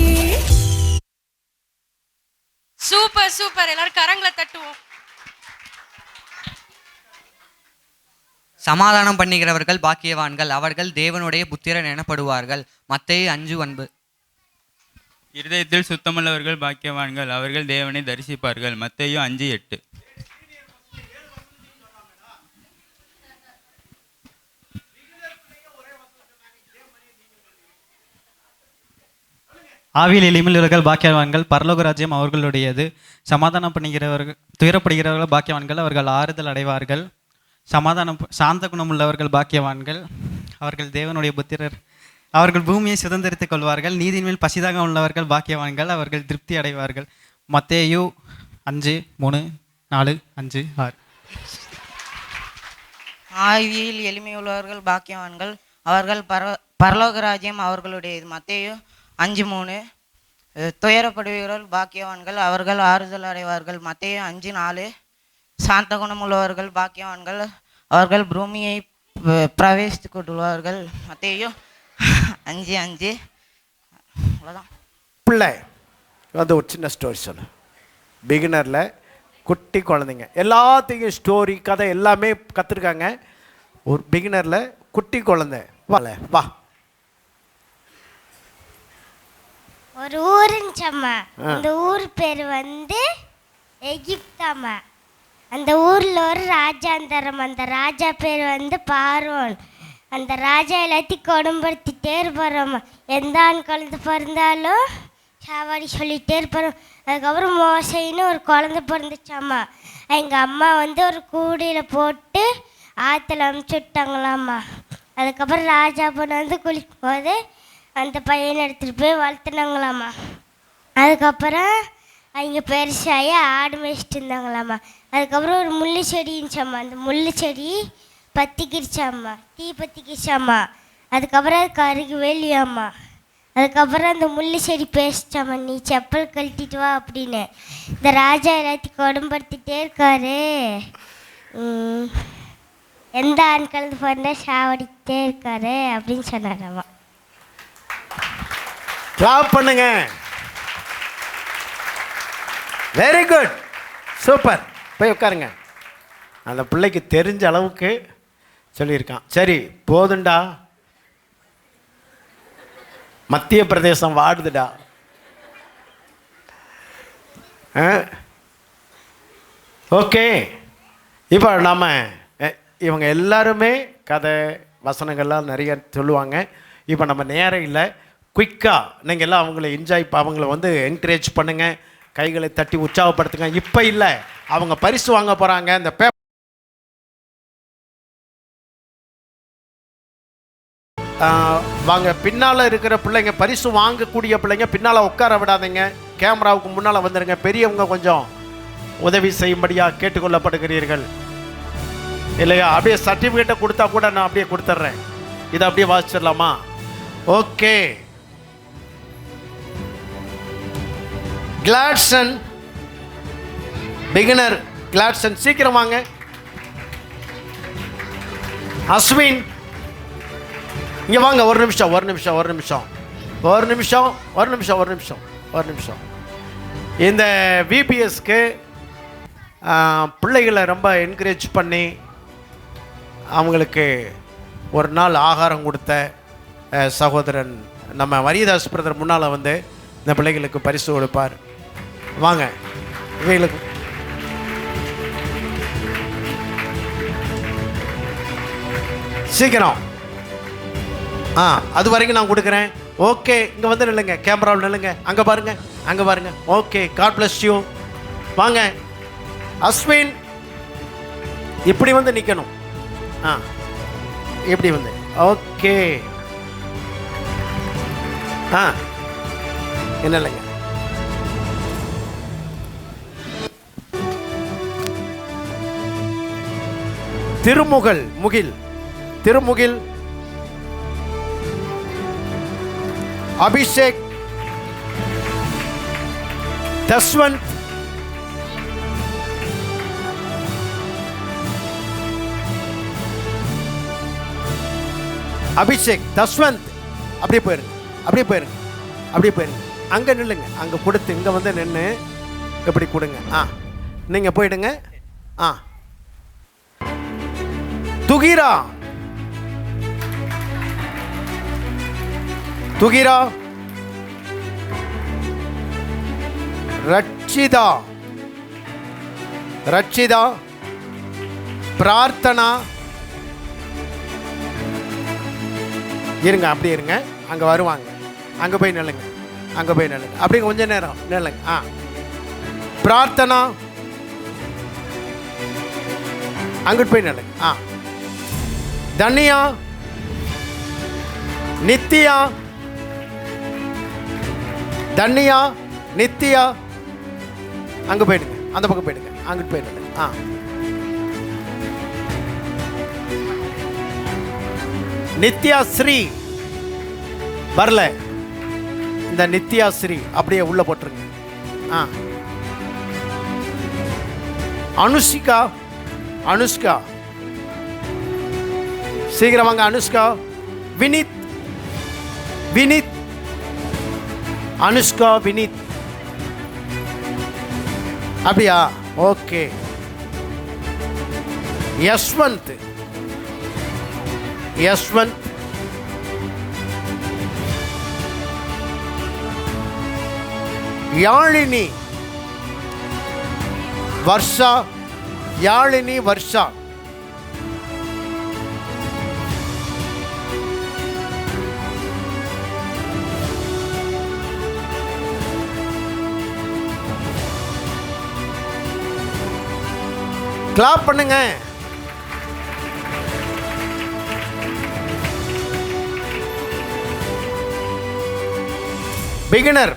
Super super. எல்லாரும் கரங்களை தட்டுவோம். சமாதானம் பண்ணுகிறவர்கள் பாக்கியவான்கள், அவர்கள் தேவனுடைய புத்திரன் எனப்படுவார்கள். மத்தேயு 5:9. இருதயத்தில் சுத்தமுள்ளவர்கள் பாக்கியவான்கள், அவர்கள் தேவனை தரிசிப்பார்கள். மத்தேயு 5:8. ஆவியில் எளிமையுள்ளவர்கள் பாக்கியவான்கள், பரலோக ராஜ்யம் அவர்களுடையது. சமாதானம் பண்ணுகிறவர்கள் துயரப்படுகிறவர்கள் பாக்கியவான்கள், அவர்கள் ஆறுதல் அடைவார்கள். சாந்த குணமுள்ளவர்கள் பாக்கியவான்கள், அவர்கள் தேவனுடைய புத்திரர், அவர்கள் பூமியை சுதந்திரித்துக் கொள்வார்கள். நீதியின் மேல் பசிதாகம் உள்ளவர்கள் பாக்கியவான்கள், அவர்கள் திருப்தி அடைவார்கள். மத்தேயு 5:3, 4, 5, 6. ஆவியில் எளிமையுள்ளவர்கள் பாக்கியவான்கள், அவர்கள் பரலோக ராஜ்யம் அவர்களுடையது. மத்தேயு 5:3. துயரப்படுகிறவர்கள் பாக்கியவான்கள், அவர்கள் ஆறுதல் அடைவார்கள். மத்தேயு 5:4. சாந்த குணமுள்ளவர்கள் பாக்கியவான்கள், அவர்கள் பூமியை பிரவேசித்துக் கொள்வார்கள். மத்தேயு 5:5. அவ்வளோதான். பிள்ளை வந்து ஒரு சின்ன ஸ்டோரி சொல்லு. பிகினரில் குட்டி குழந்தைங்க எல்லாத்தையும் ஸ்டோரி கதை எல்லாமே கற்றுருக்காங்க. ஒரு பிகினரில் குட்டி குழந்தை வா. ஒரு ஊருந்துச்சம்மா. அந்த ஊர் பேர் வந்து எகிப்தாம்மா. அந்த ஊரில் ஒரு ராஜாந்தரம். அந்த ராஜா பேர் வந்து பார்வோன். அந்த ராஜா எல்லாத்தையும் கொடும்படுத்திட்டே இருப்பாராம்மா. எந்த ஆண் குழந்தை பிறந்தாலும் சாவாடி சொல்லிகிட்டே இருப்பார். அதுக்கப்புறம் மோசைன்னு ஒரு குழந்தை பிறந்துச்சாம்மா. எங்கள் அம்மா வந்து ஒரு கூடையில் போட்டு ஆற்றுல அமுச்சு விட்டாங்களாம்மா. அதுக்கப்புறம் ராஜா பொண்ணு வந்து குளிக்கும் போது அந்த பையனை எடுத்துகிட்டு போய் வளர்த்துனாங்களாம்மா. அதுக்கப்புறம் அவங்க பெருசாகி ஆடு மேய்ச்சிட்டு இருந்தாங்களாம்மா. அதுக்கப்புறம் ஒரு முள்ளு செடி இருந்துச்சாம்மா. அந்த முள்ளு செடி பற்றிக்கிடுச்சாம்மா, தீ பற்றிக்கிடுச்சாம்மா. அதுக்கப்புறம் அது கருகு வெளியாம்மா. அதுக்கப்புறம் அந்த முள்ளு செடி பேசிச்சாம்மா, நீ செப்பல் கழட்டிட்டு வா அப்படின்னு. இந்த ராஜா எல்லாத்தையும் கொடும்படுத்திட்டே இருக்காரு. எந்த ஆண்கள் பிறந்தா சாவடிக்கிட்டே இருக்காரு அப்படின்னு சொன்னாராம்மா. கிளாப் பண்ணுங்க. Very good, super. போய் உட்காருங்க. அந்த பிள்ளைக்கு தெரிஞ்ச அளவுக்கு சொல்லியிருக்கான். சரி போதுண்டா, மத்திய பிரதேசம் வாடுதுடா. ஓகே, இப்போ நாம் இவங்க எல்லாருமே கதை வசனங்கள்லாம் நிறைய சொல்லுவாங்க. இப்போ நம்ம நேரம் இல்லை, குயிக்காக நீங்கள் எல்லாம் அவங்கள அவங்கள வந்து என்கரேஜ் பண்ணுங்கள், கைகளை தட்டி உற்சாகப்படுத்துங்க. இப்போ இல்லை, அவங்க பரிசு வாங்க போகிறாங்க. இந்த வாங்க, பின்னால் இருக்கிற பிள்ளைங்க, பரிசு வாங்கக்கூடிய பிள்ளைங்க பின்னால் உட்கார விடாதீங்க, கேமராவுக்கு முன்னால் வந்துடுங்க. பெரியவங்க கொஞ்சம் உதவி செய்யும்படியாக கேட்டுக்கொள்ளப்படுகிறீர்கள் இல்லையா? அப்படியே சர்டிஃபிகேட்டை கொடுத்தா கூட நான் அப்படியே கொடுத்துட்றேன். இதை அப்படியே வாசிச்சிடலாமா? ஓகே. கிளாட்சன் பிகினர், கிளாட்சன் சீக்கிரம் வாங்க. அஸ்வின் இங்கே வாங்க. ஒரு நிமிஷம். இந்த விபிஎஸ்க்கு பிள்ளைகளை ரொம்ப என்கரேஜ் பண்ணி அவங்களுக்கு ஒரு நாள் ஆகாரம் கொடுத்த சகோதரன் நம்ம மரியதாஸ் பிரதர் முன்னால் வந்து இந்த பிள்ளைகளுக்கு பரிசு கொடுப்பார். வாங்க, இவைகளுக்கு சீக்கிரம். அது வரைக்கும் நான் கொடுக்குறேன். ஓகே, இங்கே வந்து நில்லுங்க, கேமராவில் நில்லுங்க. அங்கே பாருங்க. Okay, God bless you. வாங்க அஸ்வின், இப்படி வந்து நிற்கணும். இப்படி வந்து. ஓகே. என்ன இல்லைங்க, திருமுகில் அபிஷேக், தஸ்வந்த், அப்படியே போயிருங்க. அங்கே நில்லுங்க, அங்கே கொடுத்து இங்கே வந்து நின்று எப்படி கொடுங்க. நீங்கள் போயிடுங்க. துகிரா, ரட்சிதா, பிரார்த்தனா. இருங்க, அப்படியே இருங்க, அங்கே வருவாங்க. அங்கே போய் நில்லுங்க. அப்படியே கொஞ்ச நேரம் நில்லுங்க. பிரார்த்தனா, அங்கிட்டு போய் நில்லுங்க. தன்யா, நித்யா, அங்கே போயிடுங்க, அந்த பக்கம் போயிடுங்க, அங்கிட்டு போயிடுங்க. நித்யா ஸ்ரீ வரல, இந்த நித்யா ஸ்ரீ அப்படியே உள்ள போட்டுருங்க. அனுஷ்கா சீக்கிரம் வாங்க. அனுஷ்கா, வினித், அனுஷ்கா, வினித். அப்படியா? ஓகே. யஸ்வந்த், யாழினி வர்ஷா. யாழினி வர்ஷா. கிளாப் பண்ணுங்க. பிகினர்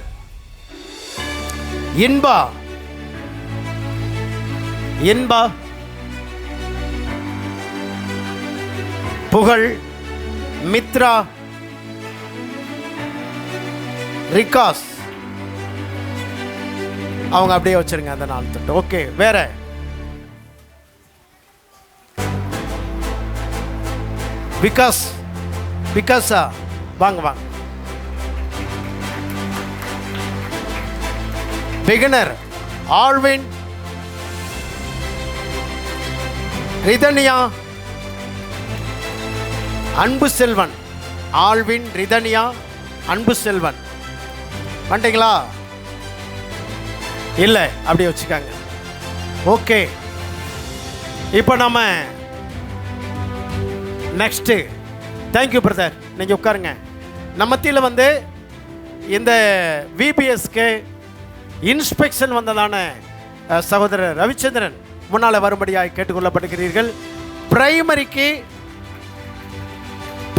இன்பா. இன்பா. புகழ். மித்ரா. ரிகாஸ். அவங்க அப்படியே வச்சிருங்க அந்த 4 தட்டு. ஓகே, வேற விகாஸ். விகாஸா வாங்க வாங்க. பிகினர் ஆல்வின். ரிதனியா. அன்பு செல்வன். ஆல்வின், ரிதனியா, அன்பு செல்வன். வந்துட்டீங்களா? இல்லை, அப்படியே வச்சுக்காங்க. ஓகே, இப்போ நம்ம நெக்ஸ்ட்டு. தேங்க்யூ பிரதர், நீங்கள் உட்காருங்க. நம்ம மத்தியில் வந்து இந்த விபிஎஸ்க்கு இன்ஸ்பெக்ஷன் வந்ததான சகோதரர் ரவிச்சந்திரன் முன்னால் வரும்படியாக கேட்டுக்கொள்ளப்படுகிறீர்கள்.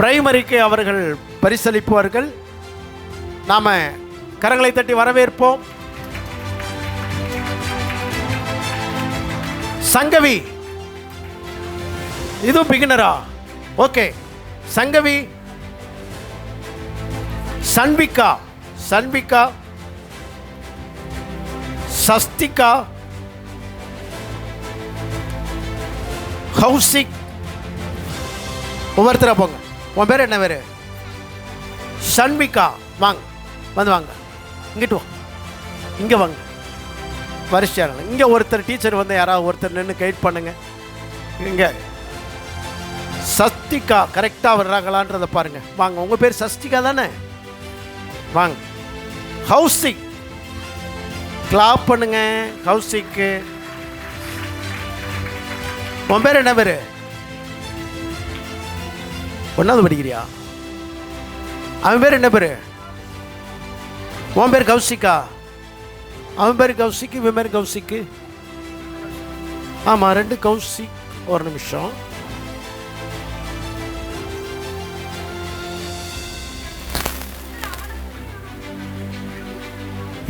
பிரைமரிக்கு அவர்கள் பரிசளிப்பார்கள். நாம் கரங்களை தட்டி வரவேற்போம். சங்கவி, இதுவும் பிகினரா? ஓகே, சங்கவி. சன்விகா. சன்விகா. சஸ்திகா. கௌசிக். ஒவ்வொருத்தரா போங்க. உன் பேர் என்ன பேர்? சன்விகா. வாங்க, வந்து வாங்க. இங்கிட்டு வா, இங்கே வாங்க. வரிசையாக இங்கே ஒருத்தர் டீச்சர் வந்து யாராவது ஒருத்தர் நின்று கைட் பண்ணுங்க. இங்கே சஸ்திகா கரெக்டாக வர்றாங்களான்றதை பாருங்க. வாங்க, உங்கள் பேர் சஸ்திகா தானே? வாங்க. கௌசிக். கிளாப் பண்ணுங்க கௌசிக்கு. உன் பேர் என்ன பேர்? 1வது படிக்கிறியா? அவன் பேர் என்ன பேர்? உன் பேர் கௌசிக்கா? அவன் பேர் கௌசிக்கு, இவன் பேர் கௌசிக்கு. ஆமாம், 2 கௌசிக். ஒரு நிமிஷம்.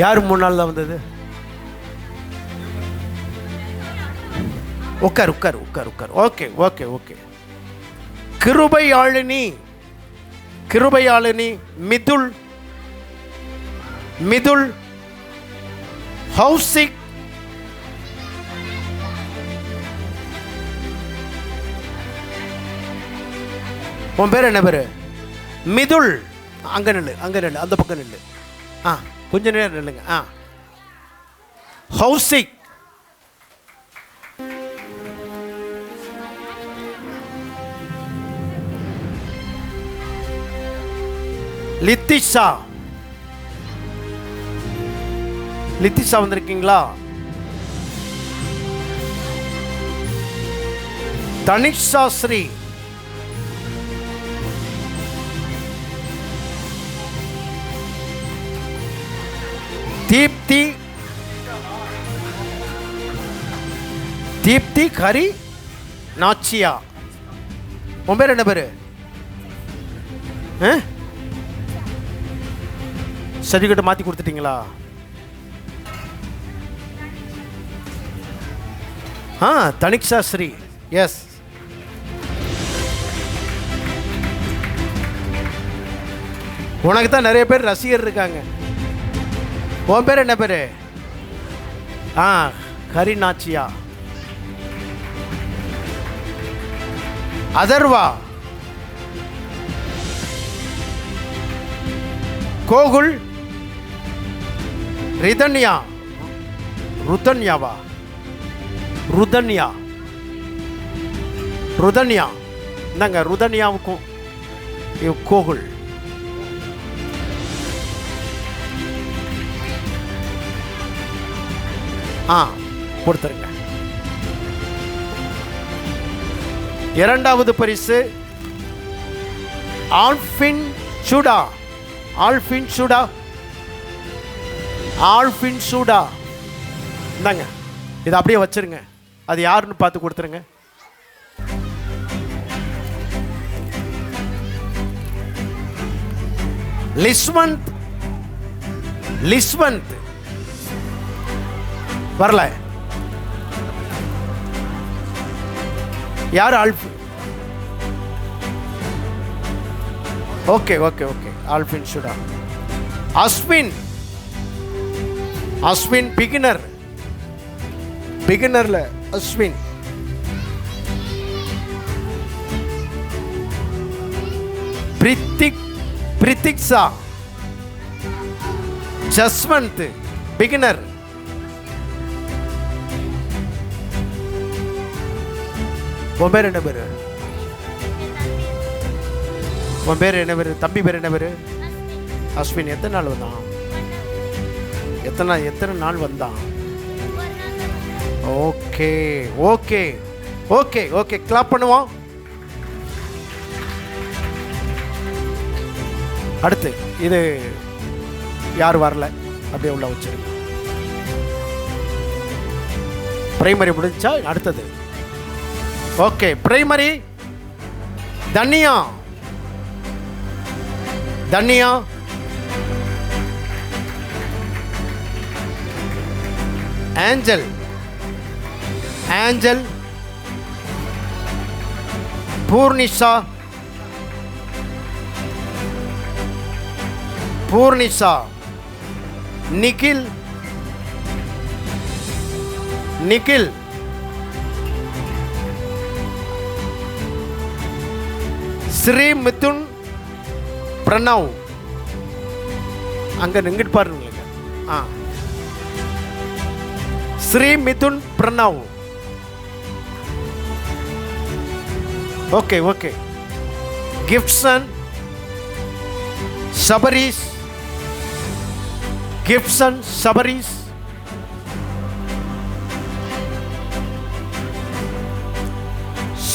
யார் முன்னால் தான் வந்தது? உட்கார் உட்கார் உட்கார் உட்கார். Okay okay okay. Kirubayalini. Kirubayalini. Mithul. Mithul. Haushik. உன் பேர் என்ன பேர்? மிதுல். அங்கே நில்லு, அங்கே நில்லு, அந்த பக்கம் நில்லு. கொஞ்ச நேரம் நில்லுங்க. ஹவுசிக். லித்திஷா. லித்திஷா வந்திருக்கீங்களா? தனிஷா ஸ்ரீ. தீப்தி. தீப்தி ஹரி நாச்சியா. உன் பேர் என்ன பேர்? சர்டிஃபிகேட் மாற்றி கொடுத்துட்டீங்களா? தனிக்ஷா ஸ்ரீ. எஸ். உனக்கு தான் நிறைய பேர் ரசிகர் இருக்காங்க. உன் பேர் என்ன பேர்? ஹரி நாச்சியா. அதர்வா. கோகுல். ரிதன்யா. ருதன்யாவா? ருதன்யா. ருதன்யா. இந்தாங்க, ருதன்யாவுக்கும் கோகுல். கொடுத்துருங்க. இரண்டாவது பரிசு ஆல்ஃபின் சூடா. ஆல்ஃபின் சூடா, ஆல்ஃபின் சூடா. இந்தாங்க, இதை அப்படியே வச்சிருங்க. அது யாருன்னு பார்த்து கொடுத்துருங்க. லிஸ்வந்த். லிஸ்வந்த் வரல. யார் Alfin? Okay okay okay, Alfin சுடா. அஸ்வின். அஸ்வின் பிகினர். பிகினர்ல அஸ்வின். பிரித்திக். பிரித்திக்ஸா. ஜஸ்வந்த் பிகினர். உன் பேர் என்ன பேரு? உன் பேர் என்ன பேரு? தம்பி பேர் என்ன பேரு? அஸ்வின். எத்தனை நாள் வந்தான்? எத்தனை நாள் வந்தான்? Okay okay okay okay, clap பண்ணுவோம். அடுத்து இது யார் வரல, அப்படியே உள்ள வச்சிருங்க. பிரைமரி முடிஞ்சா அடுத்தது. Okay, primary Thanya. Thanya. Angel. Angel. Poornisha. Poornisha. Nikhil. Nikhil. Sri Mithun Pranav. அங்க நிங்கிட்டு பாருங்க. Sri Mithun Pranav. Okay okay. Gibson. Sabarees. Gibson Sabarees.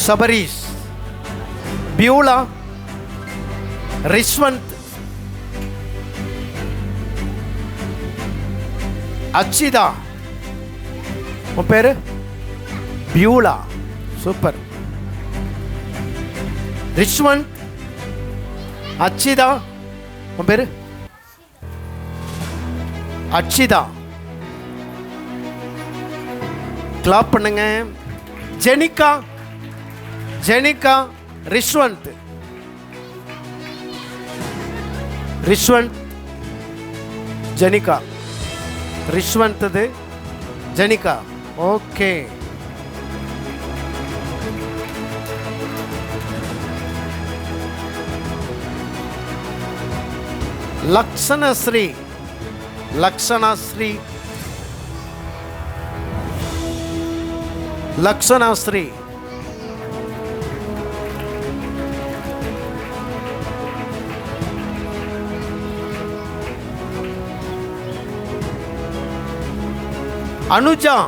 Sabarees. Beulah. Rishwanth. Achitha. உன் பேரு? பியூலா. சூப்பர். ரிஷ்வந்த். அச்சிதா. உன் பேரு? அச்சிதா. கிளாப் பண்ணுங்க. ஜெனிகா. ஜெனிகா. ரிஷ்வந்த். ரிஷ்வந்த். ஜெனிகா. ரிஷ்வந்த். ஜெனிகா. ஓகே. லக்ஷணஸ்ரீ. லக்ஷணஸ்ரீ. லக்ஷணஸ்ரீ. அனுஜா.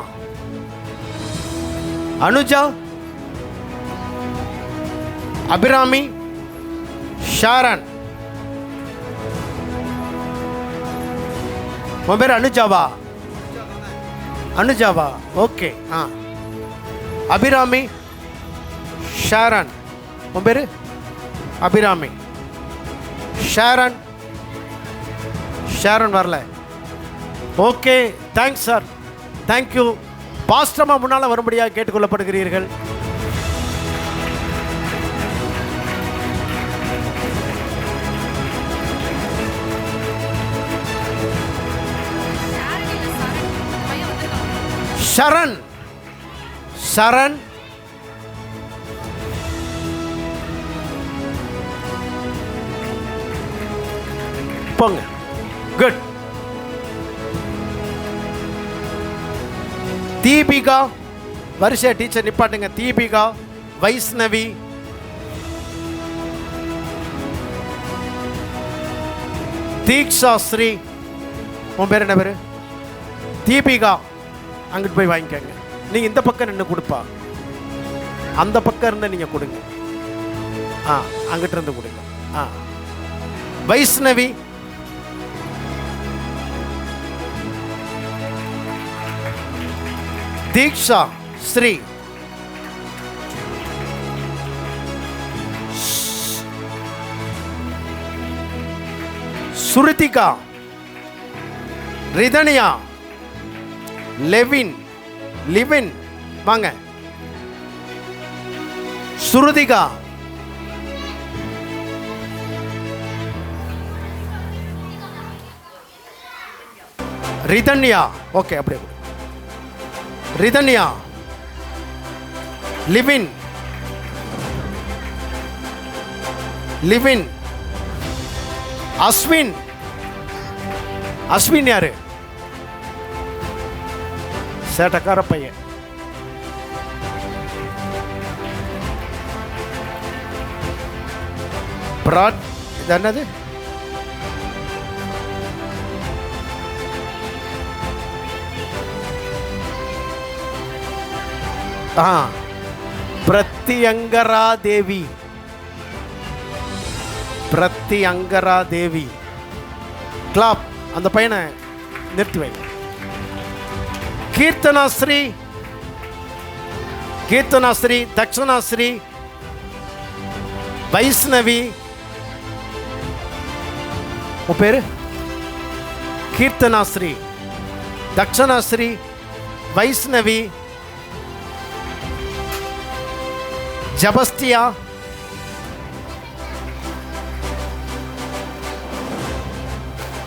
அனுஜா. அபிராமி. ஷாரன். உன் பேர் அனுஜாவா? அனுஜாவா? ஓகே. அபிராமி. ஷாரன். உன் பேர்? அபிராமி. ஷாரன். ஷாரன் வரல. Okay, thanks sir. தேங்க்யூ. பாஸ்டமா முன்னால் வரும்படியாக கேட்டுக்கொள்ளப்படுகிறீர்கள். சரண். சரண். போங்க. குட். தீபிகா. வரிசையா டீச்சர் நிப்பாட்டுங்க. தீபிகா. வைஷ்ணவி. தீக்ஷா ஸ்ரீ. உன் பேர் என்ன பேரு? தீபிகா. அங்கிட்டு போய் வாங்கிக்கோங்க. நீங்கள் இந்த பக்கம் நின்று கொடுப்பா, அந்த பக்கம் இருந்து நீங்கள் கொடுங்க. அங்கிட்ட இருந்து கொடுங்க. வைஷ்ணவி, தீக்ஷா, ஸ்ரீ, சுருதிகா, ரிதனியா, லிவின் வாங்க, சுருதிகா, ரிதன்யா, ஓகே அப்படியே ரிதன்யா, லிவின், அஸ்வின் யாரு? சேட்டக்கார பையன். இது என்னது? பிரத்தியங்கரா தேவி. கிளாப். அந்த பையனை நிறுத்தி வை. கீர்த்தனாஸ்ரீ, தக்ஷணாஸ்ரீ, வைஷ்ணவி. உன் பேரு? கீர்த்தனாஸ்ரீ, தக்ஷணாஸ்ரீ, வைஷ்ணவி, ஜபஸ்தியா,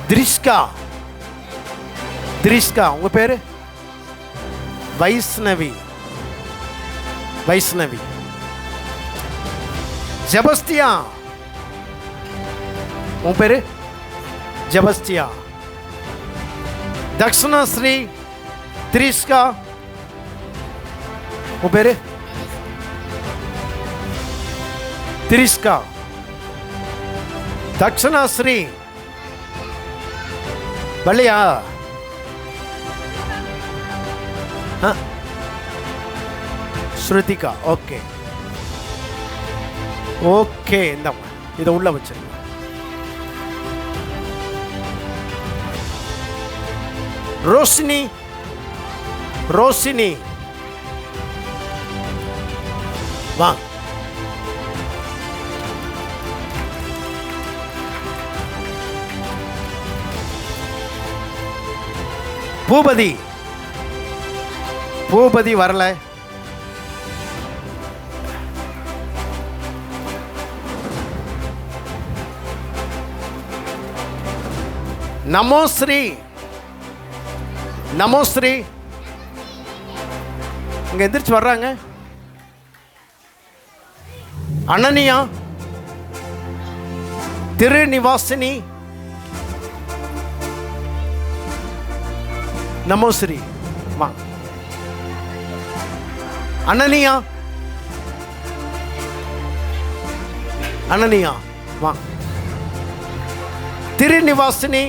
திரிஷ்கா. உங்க பேரு? வைஷ்ணவி, ஜபஸ்தியா. உன் பேரு? ஜபஸ்தியா. தக்ஷணாஸ்ரீ, திரிஷ்கா. உன் பேரு? திரிஷ்கா. தக்ஷணாஸ்ரீ, வள்ளியா? ஸ்ருதிகா. ஓகே, இந்த இதை உள்ள வச்சிருங்க. ரோஷினி வா. பூபதி வரல. நமோஸ்ரீ, இங்க எந்திரிச்சு வர்றாங்க. அனனியா, திருநிவாசினி, நமோஸ்ரீ வா. அனனியா வா. திருநிவாசினி,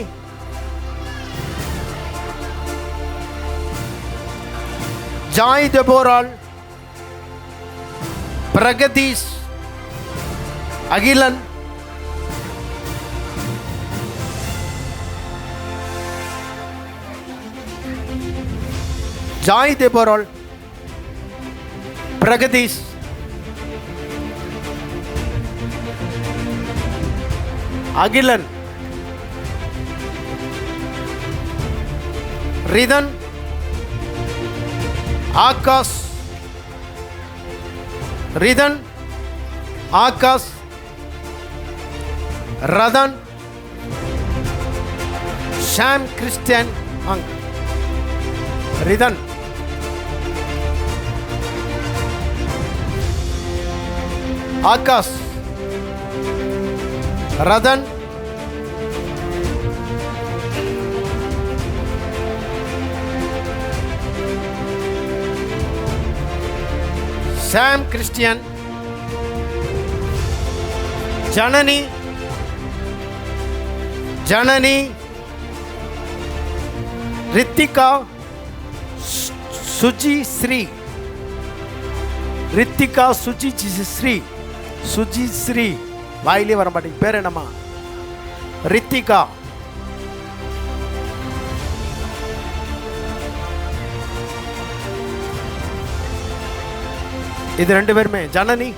Joy தெபோரால், Pragadeesh, Akilan, Joy தெபோரால், Pragadeesh, Akilan, Ridhan, Akash, Rathan, Sham Christian, Ridhan, Akash, Rathan, சாம் கிறிஸ்டியன், ஜனனி, ரித்திகா, சுஜி ஸ்ரீ. ரித்திகா சுஜி ஸ்ரீ. சுஜி ஸ்ரீ வாயிலே வர மாட்டேங்க. பேர் என்னம்மா? ரித்திகா. இது 2 பேருமே. ஜனனி.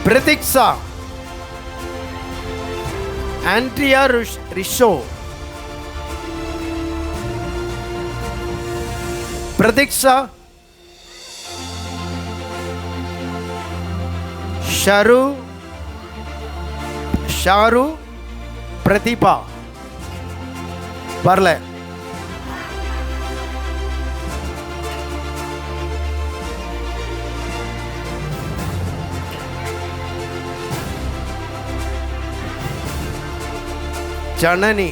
பிரதீக்ஷா. ஆண்ட்ரியா ரிஷோ. பிரதீக்ஷா. ஷாரு பிரதீபா. வரல. ஜனனி.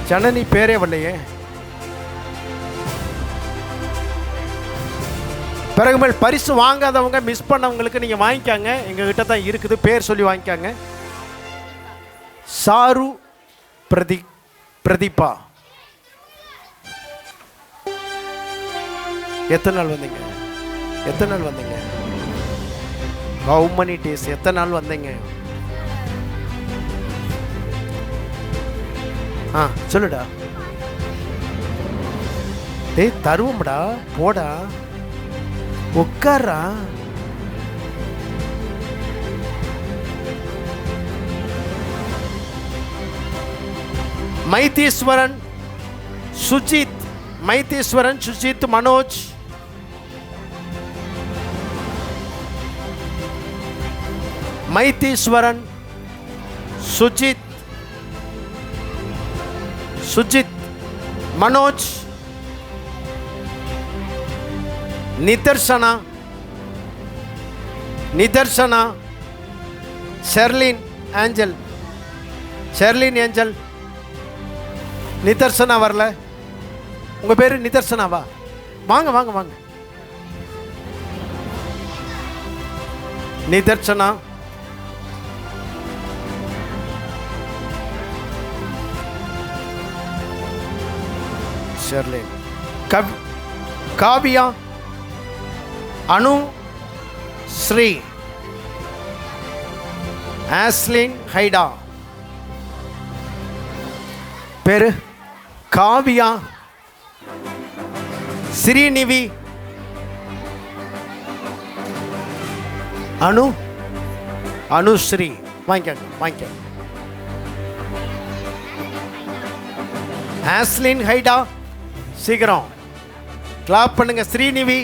ஜனனி பேரே வரலையே. பிறகு மேல் பரிசு வாங்காதவங்க, மிஸ் பண்ணவங்களுக்கு நீங்கள் வாங்கிக்காங்க. எங்ககிட்ட தான் இருக்குது, பேர் சொல்லி வாங்கிக்காங்க. சாரு பிரதீபா. எத்தனை நாள் வந்தீங்க? எத்தனை நாள் வந்தீங்க? How many days? எத்தனை நாள் வந்தீங்க? சொல்லுடா. டேய் தருவோம்டா, போடா, உட்காரா. மைத்தீஸ்வரன் சுஜித். மைத்தீஸ்வரன் சுஜித் மனோஜ். மைத்தீஸ்வரன் சுஜித் மனோஜ். நிதர்சனா. ஷெர்லின் ஏஞ்சல். நிதர்சனா வரல. உங்க பேரு நிதர்சனாவா? வாங்க வாங்க வாங்க. நிதர்சனா. ஷெர்லின். காவியா. அனு ஸ்ரீ. ஆஸ்லின் ஹைடா. பேரு காவியா. ஸ்ரீநிவி. அனுஸ்ரீ. வாங்கிக்க. ஆஸ்லின் ஹைடா. சீக்கிரம் கிளாப் பண்ணுங்க. ஸ்ரீநிவி.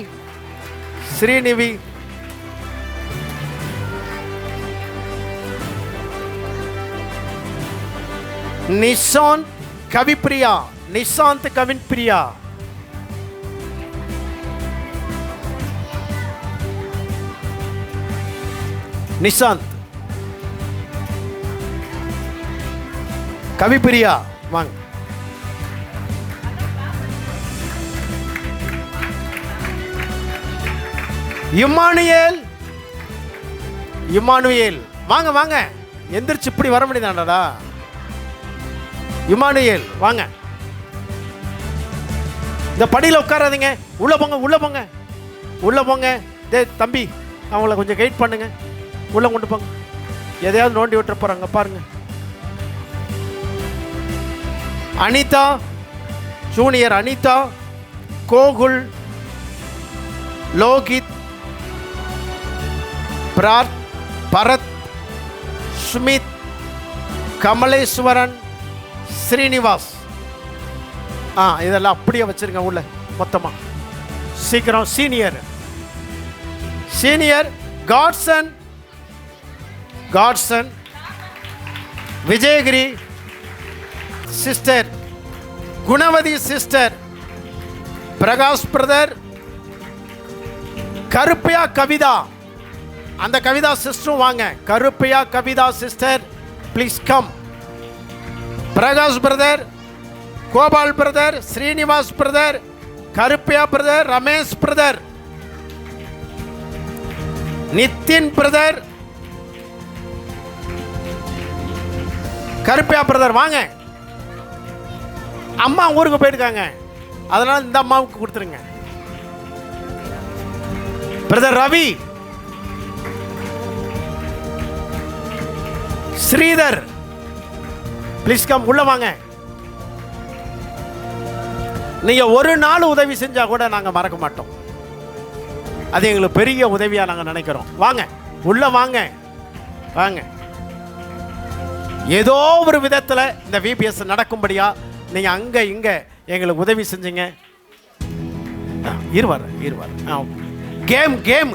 நிஷாந்த் கவிப்பிரியா. நிஷாந்த் கவிப்பிரியா வாங்க. இம்மானுவேல் வாங்க வாங்க. எந்திரிச்சு இப்படி வர முடியுதாண்டா? இம்மானுவேல் வாங்க. இந்த படியில் உட்காராதீங்க. உள்ள போங்க. டேய் தம்பி, அவங்கள கொஞ்சம் கைட் பண்ணுங்க. உள்ள கொண்டு போங்க. எதையாவது நோண்டி விட்டுற போறாங்க பாருங்க. அனிதா ஜூனியர். அனிதா. கோகுல். லோகித். பரத். சுமித். கமலேஸ்வரன். ஸ்ரீனிவாஸ். இதெல்லாம் அப்படியே வச்சிருங்க உள்ள மொத்தமா. சீக்கிரம். Senior Godson. Vijayagiri sister. Gunavathi sister. Prakash brother. Karuppaiya Kavitha. அந்த கவிதா சிஸ்டரும் வாங்க. Karuppaiya Kavitha sister please come. Prakash brother. Gopal brother. Srinivas brother. Karuppaiya brother. Ramesh brother. Nithin brother, Karuppaiya brother வாங்க. அம்மா ஊருக்கு போயிருக்காங்க, அதனால இந்த அம்மாவுக்கு கொடுத்துருங்க. Brother Ravi, Sridhar, please come, உள்ள வாங்க. நீங்க ஒரு நாள் உதவி செஞ்சா கூட நாங்க மறக்க மாட்டோம். அது எங்களுக்கு பெரிய உதவியா நாங்க நினைக்கிறோம். வாங்க, உள்ள வாங்க, வாங்க. ஏதோ ஒரு விதத்துல இந்த VBS நடக்கும்படியா நீங்க அங்க இங்க எங்களுக்கு உதவி செஞ்சீங்க. இருவார் கேம் கேம்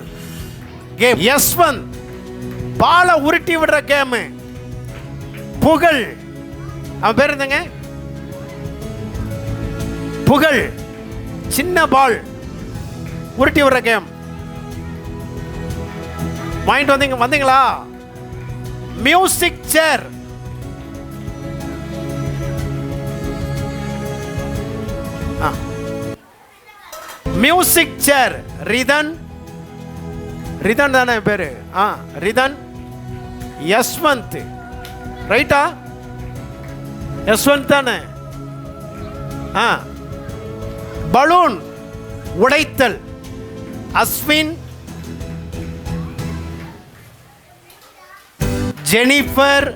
கேம் யஸ்வந்த் பாலை உருட்டி விடுற கேம். புகழ், அவன் பேர் என்னங்க? புகழ், சின்ன பால் உருட்டி விடுற கேம் வாங்கிட்டு வந்தீங்களா? மியூசிக் சேர், மியூசிக் சேர். ரிதன், ரிதன் தானே பேரு? ரிதன், யஸ்வந்த், ரைட்டா? யஸ்வந்த் தானே? பலூன் உடைத்தல். Ashwin, Jennifer,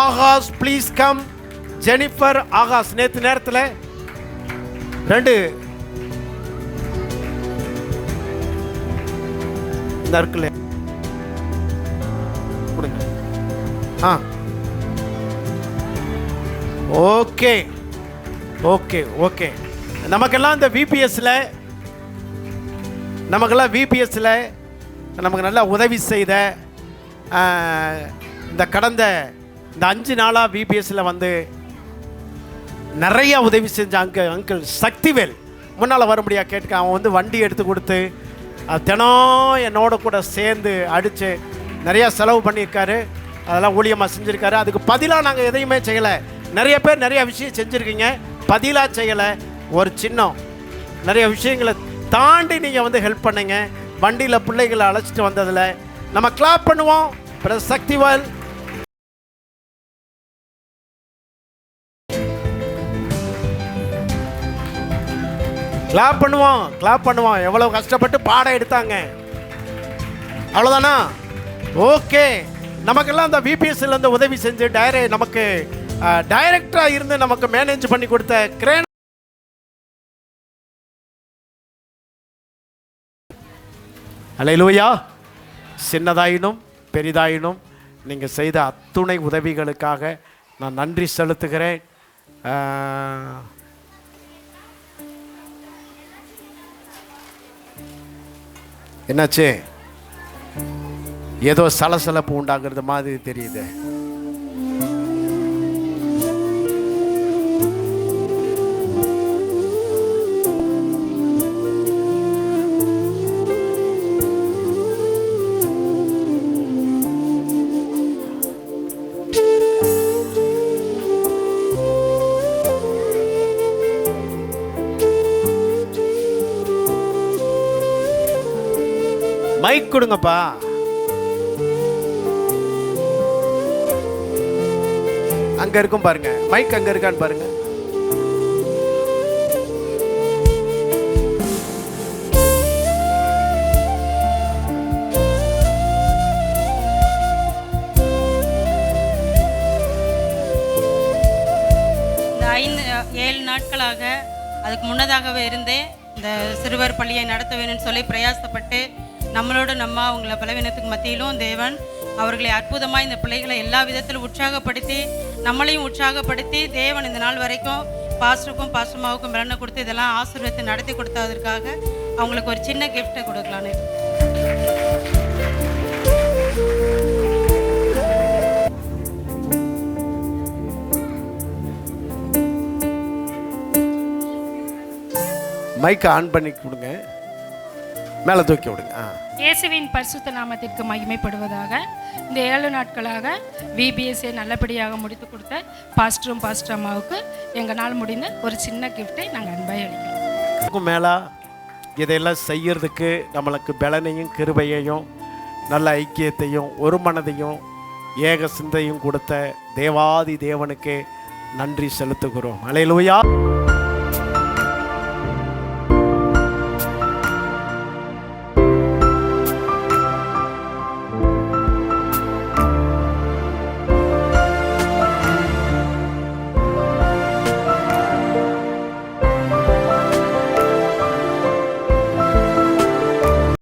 Akash, please come. Jennifer, Akash நேற்று நேரத்தில் 2 இந்த இருக்குல்ல கொடுங்க. Okay okay okay. நமக்கெல்லாம் இந்த VBSல நமக்கு நல்லா உதவி செய்த இந்த கடந்த இந்த 5 நாளாக VBSல வந்து நிறைய உதவி செஞ்ச அங்கிள் சக்திவேல் முன்னால் வர முடியா கேட்க, அவன் வந்து வண்டி எடுத்து கொடுத்து தினம் என்னோட கூட சேர்ந்து அடித்து நிறையா செலவு பண்ணியிருக்காரு. அதெல்லாம் ஊழியமாக செஞ்சுருக்காரு. அதுக்கு பதிலாக நாங்கள் எதையுமே செய்யலை. நிறைய பேர் நிறைய விஷயம் செஞ்சுருக்கீங்க, பதிலாக செய்யலை. ஒரு சின்னம் நிறைய விஷயங்களை தாண்டி நீங்கள் வந்து ஹெல்ப் பண்ணுங்க. வண்டியில் பிள்ளைகளை அழைச்சிட்டு வந்ததில் நம்ம கிளாப் பண்ணுவோம். சக்திவேல், கிளாப் பண்ணுவோம், கிளாப் பண்ணுவோம். எவ்வளோ கஷ்டப்பட்டு பாடம் எடுத்தாங்க, அவ்வளோதானா? ஓகே. நமக்கெல்லாம் அந்த VBSலேருந்து உதவி செஞ்சு நமக்கு டைரக்டராக இருந்து நமக்கு மேனேஜ் பண்ணி கொடுத்த கிரேன் அல்லேலூயா. சின்னதாயினும் பெரிதாயினும் நீங்கள் செய்த அத்துணை உதவிகளுக்காக நான் நன்றி செலுத்துகிறேன். என்னாச்சு? ஏதோ சலசலப்பு உண்டாகிறது மாதிரி தெரியுது. மைக் கொடுங்கப்பா. அங்க இருக்கும் பாருங்க, மைக் அங்க இருக்கான்னு பாருங்க. இந்த 7 நாட்களாக அதுக்கு முன்னதாகவே இருந்தே இந்த சிறுவர் பள்ளியை நடத்த வேணும்னு சொல்லி பிரயாசப்பட்டு நம்மளோட நம்ம அவங்கள பலவீனத்துக்கு மத்தியிலும் தேவன் அவர்களை அற்புதமாக இந்த பிள்ளைகளை எல்லா விதத்திலும் உற்சாகப்படுத்தி நம்மளையும் உற்சாகப்படுத்தி தேவன் இந்த நாள் வரைக்கும் பாஸ்டருக்கும் பாஸ்டர்மாவுக்கும் பலனை கொடுத்து இதெல்லாம் ஆசீர்வாதத்தை நடத்தி கொடுத்ததற்காக அவங்களுக்கு ஒரு சின்ன கிஃப்ட்டை கொடுக்கலான்னு. மைக்கை ஆன் பண்ணி கொடுங்க, மேலே தூக்கி விடுங்க. இயேசுவின் பரிசுத்த நாமத்திற்கு மகிமைப்படுவதாக. இந்த 7 நாட்களாக VBSஐ நல்லபடியாக முடித்து கொடுத்த பாஸ்டரும் பாஸ்டர் அம்மாவுக்கு எங்களால் முடிந்த ஒரு சின்ன கிஃப்ட்டை நாங்கள் அன்பாய் அளிக்கிறோம். மேலே இதையெல்லாம் செய்யறதுக்கு நம்மளுக்கு பலனையும் கிருபையையும் நல்ல ஐக்கியத்தையும் ஒரு மனதையும் ஏக சிந்தையும் கொடுத்த தேவாதி தேவனுக்கே நன்றி செலுத்துகிறோம். அல்லேலூயா.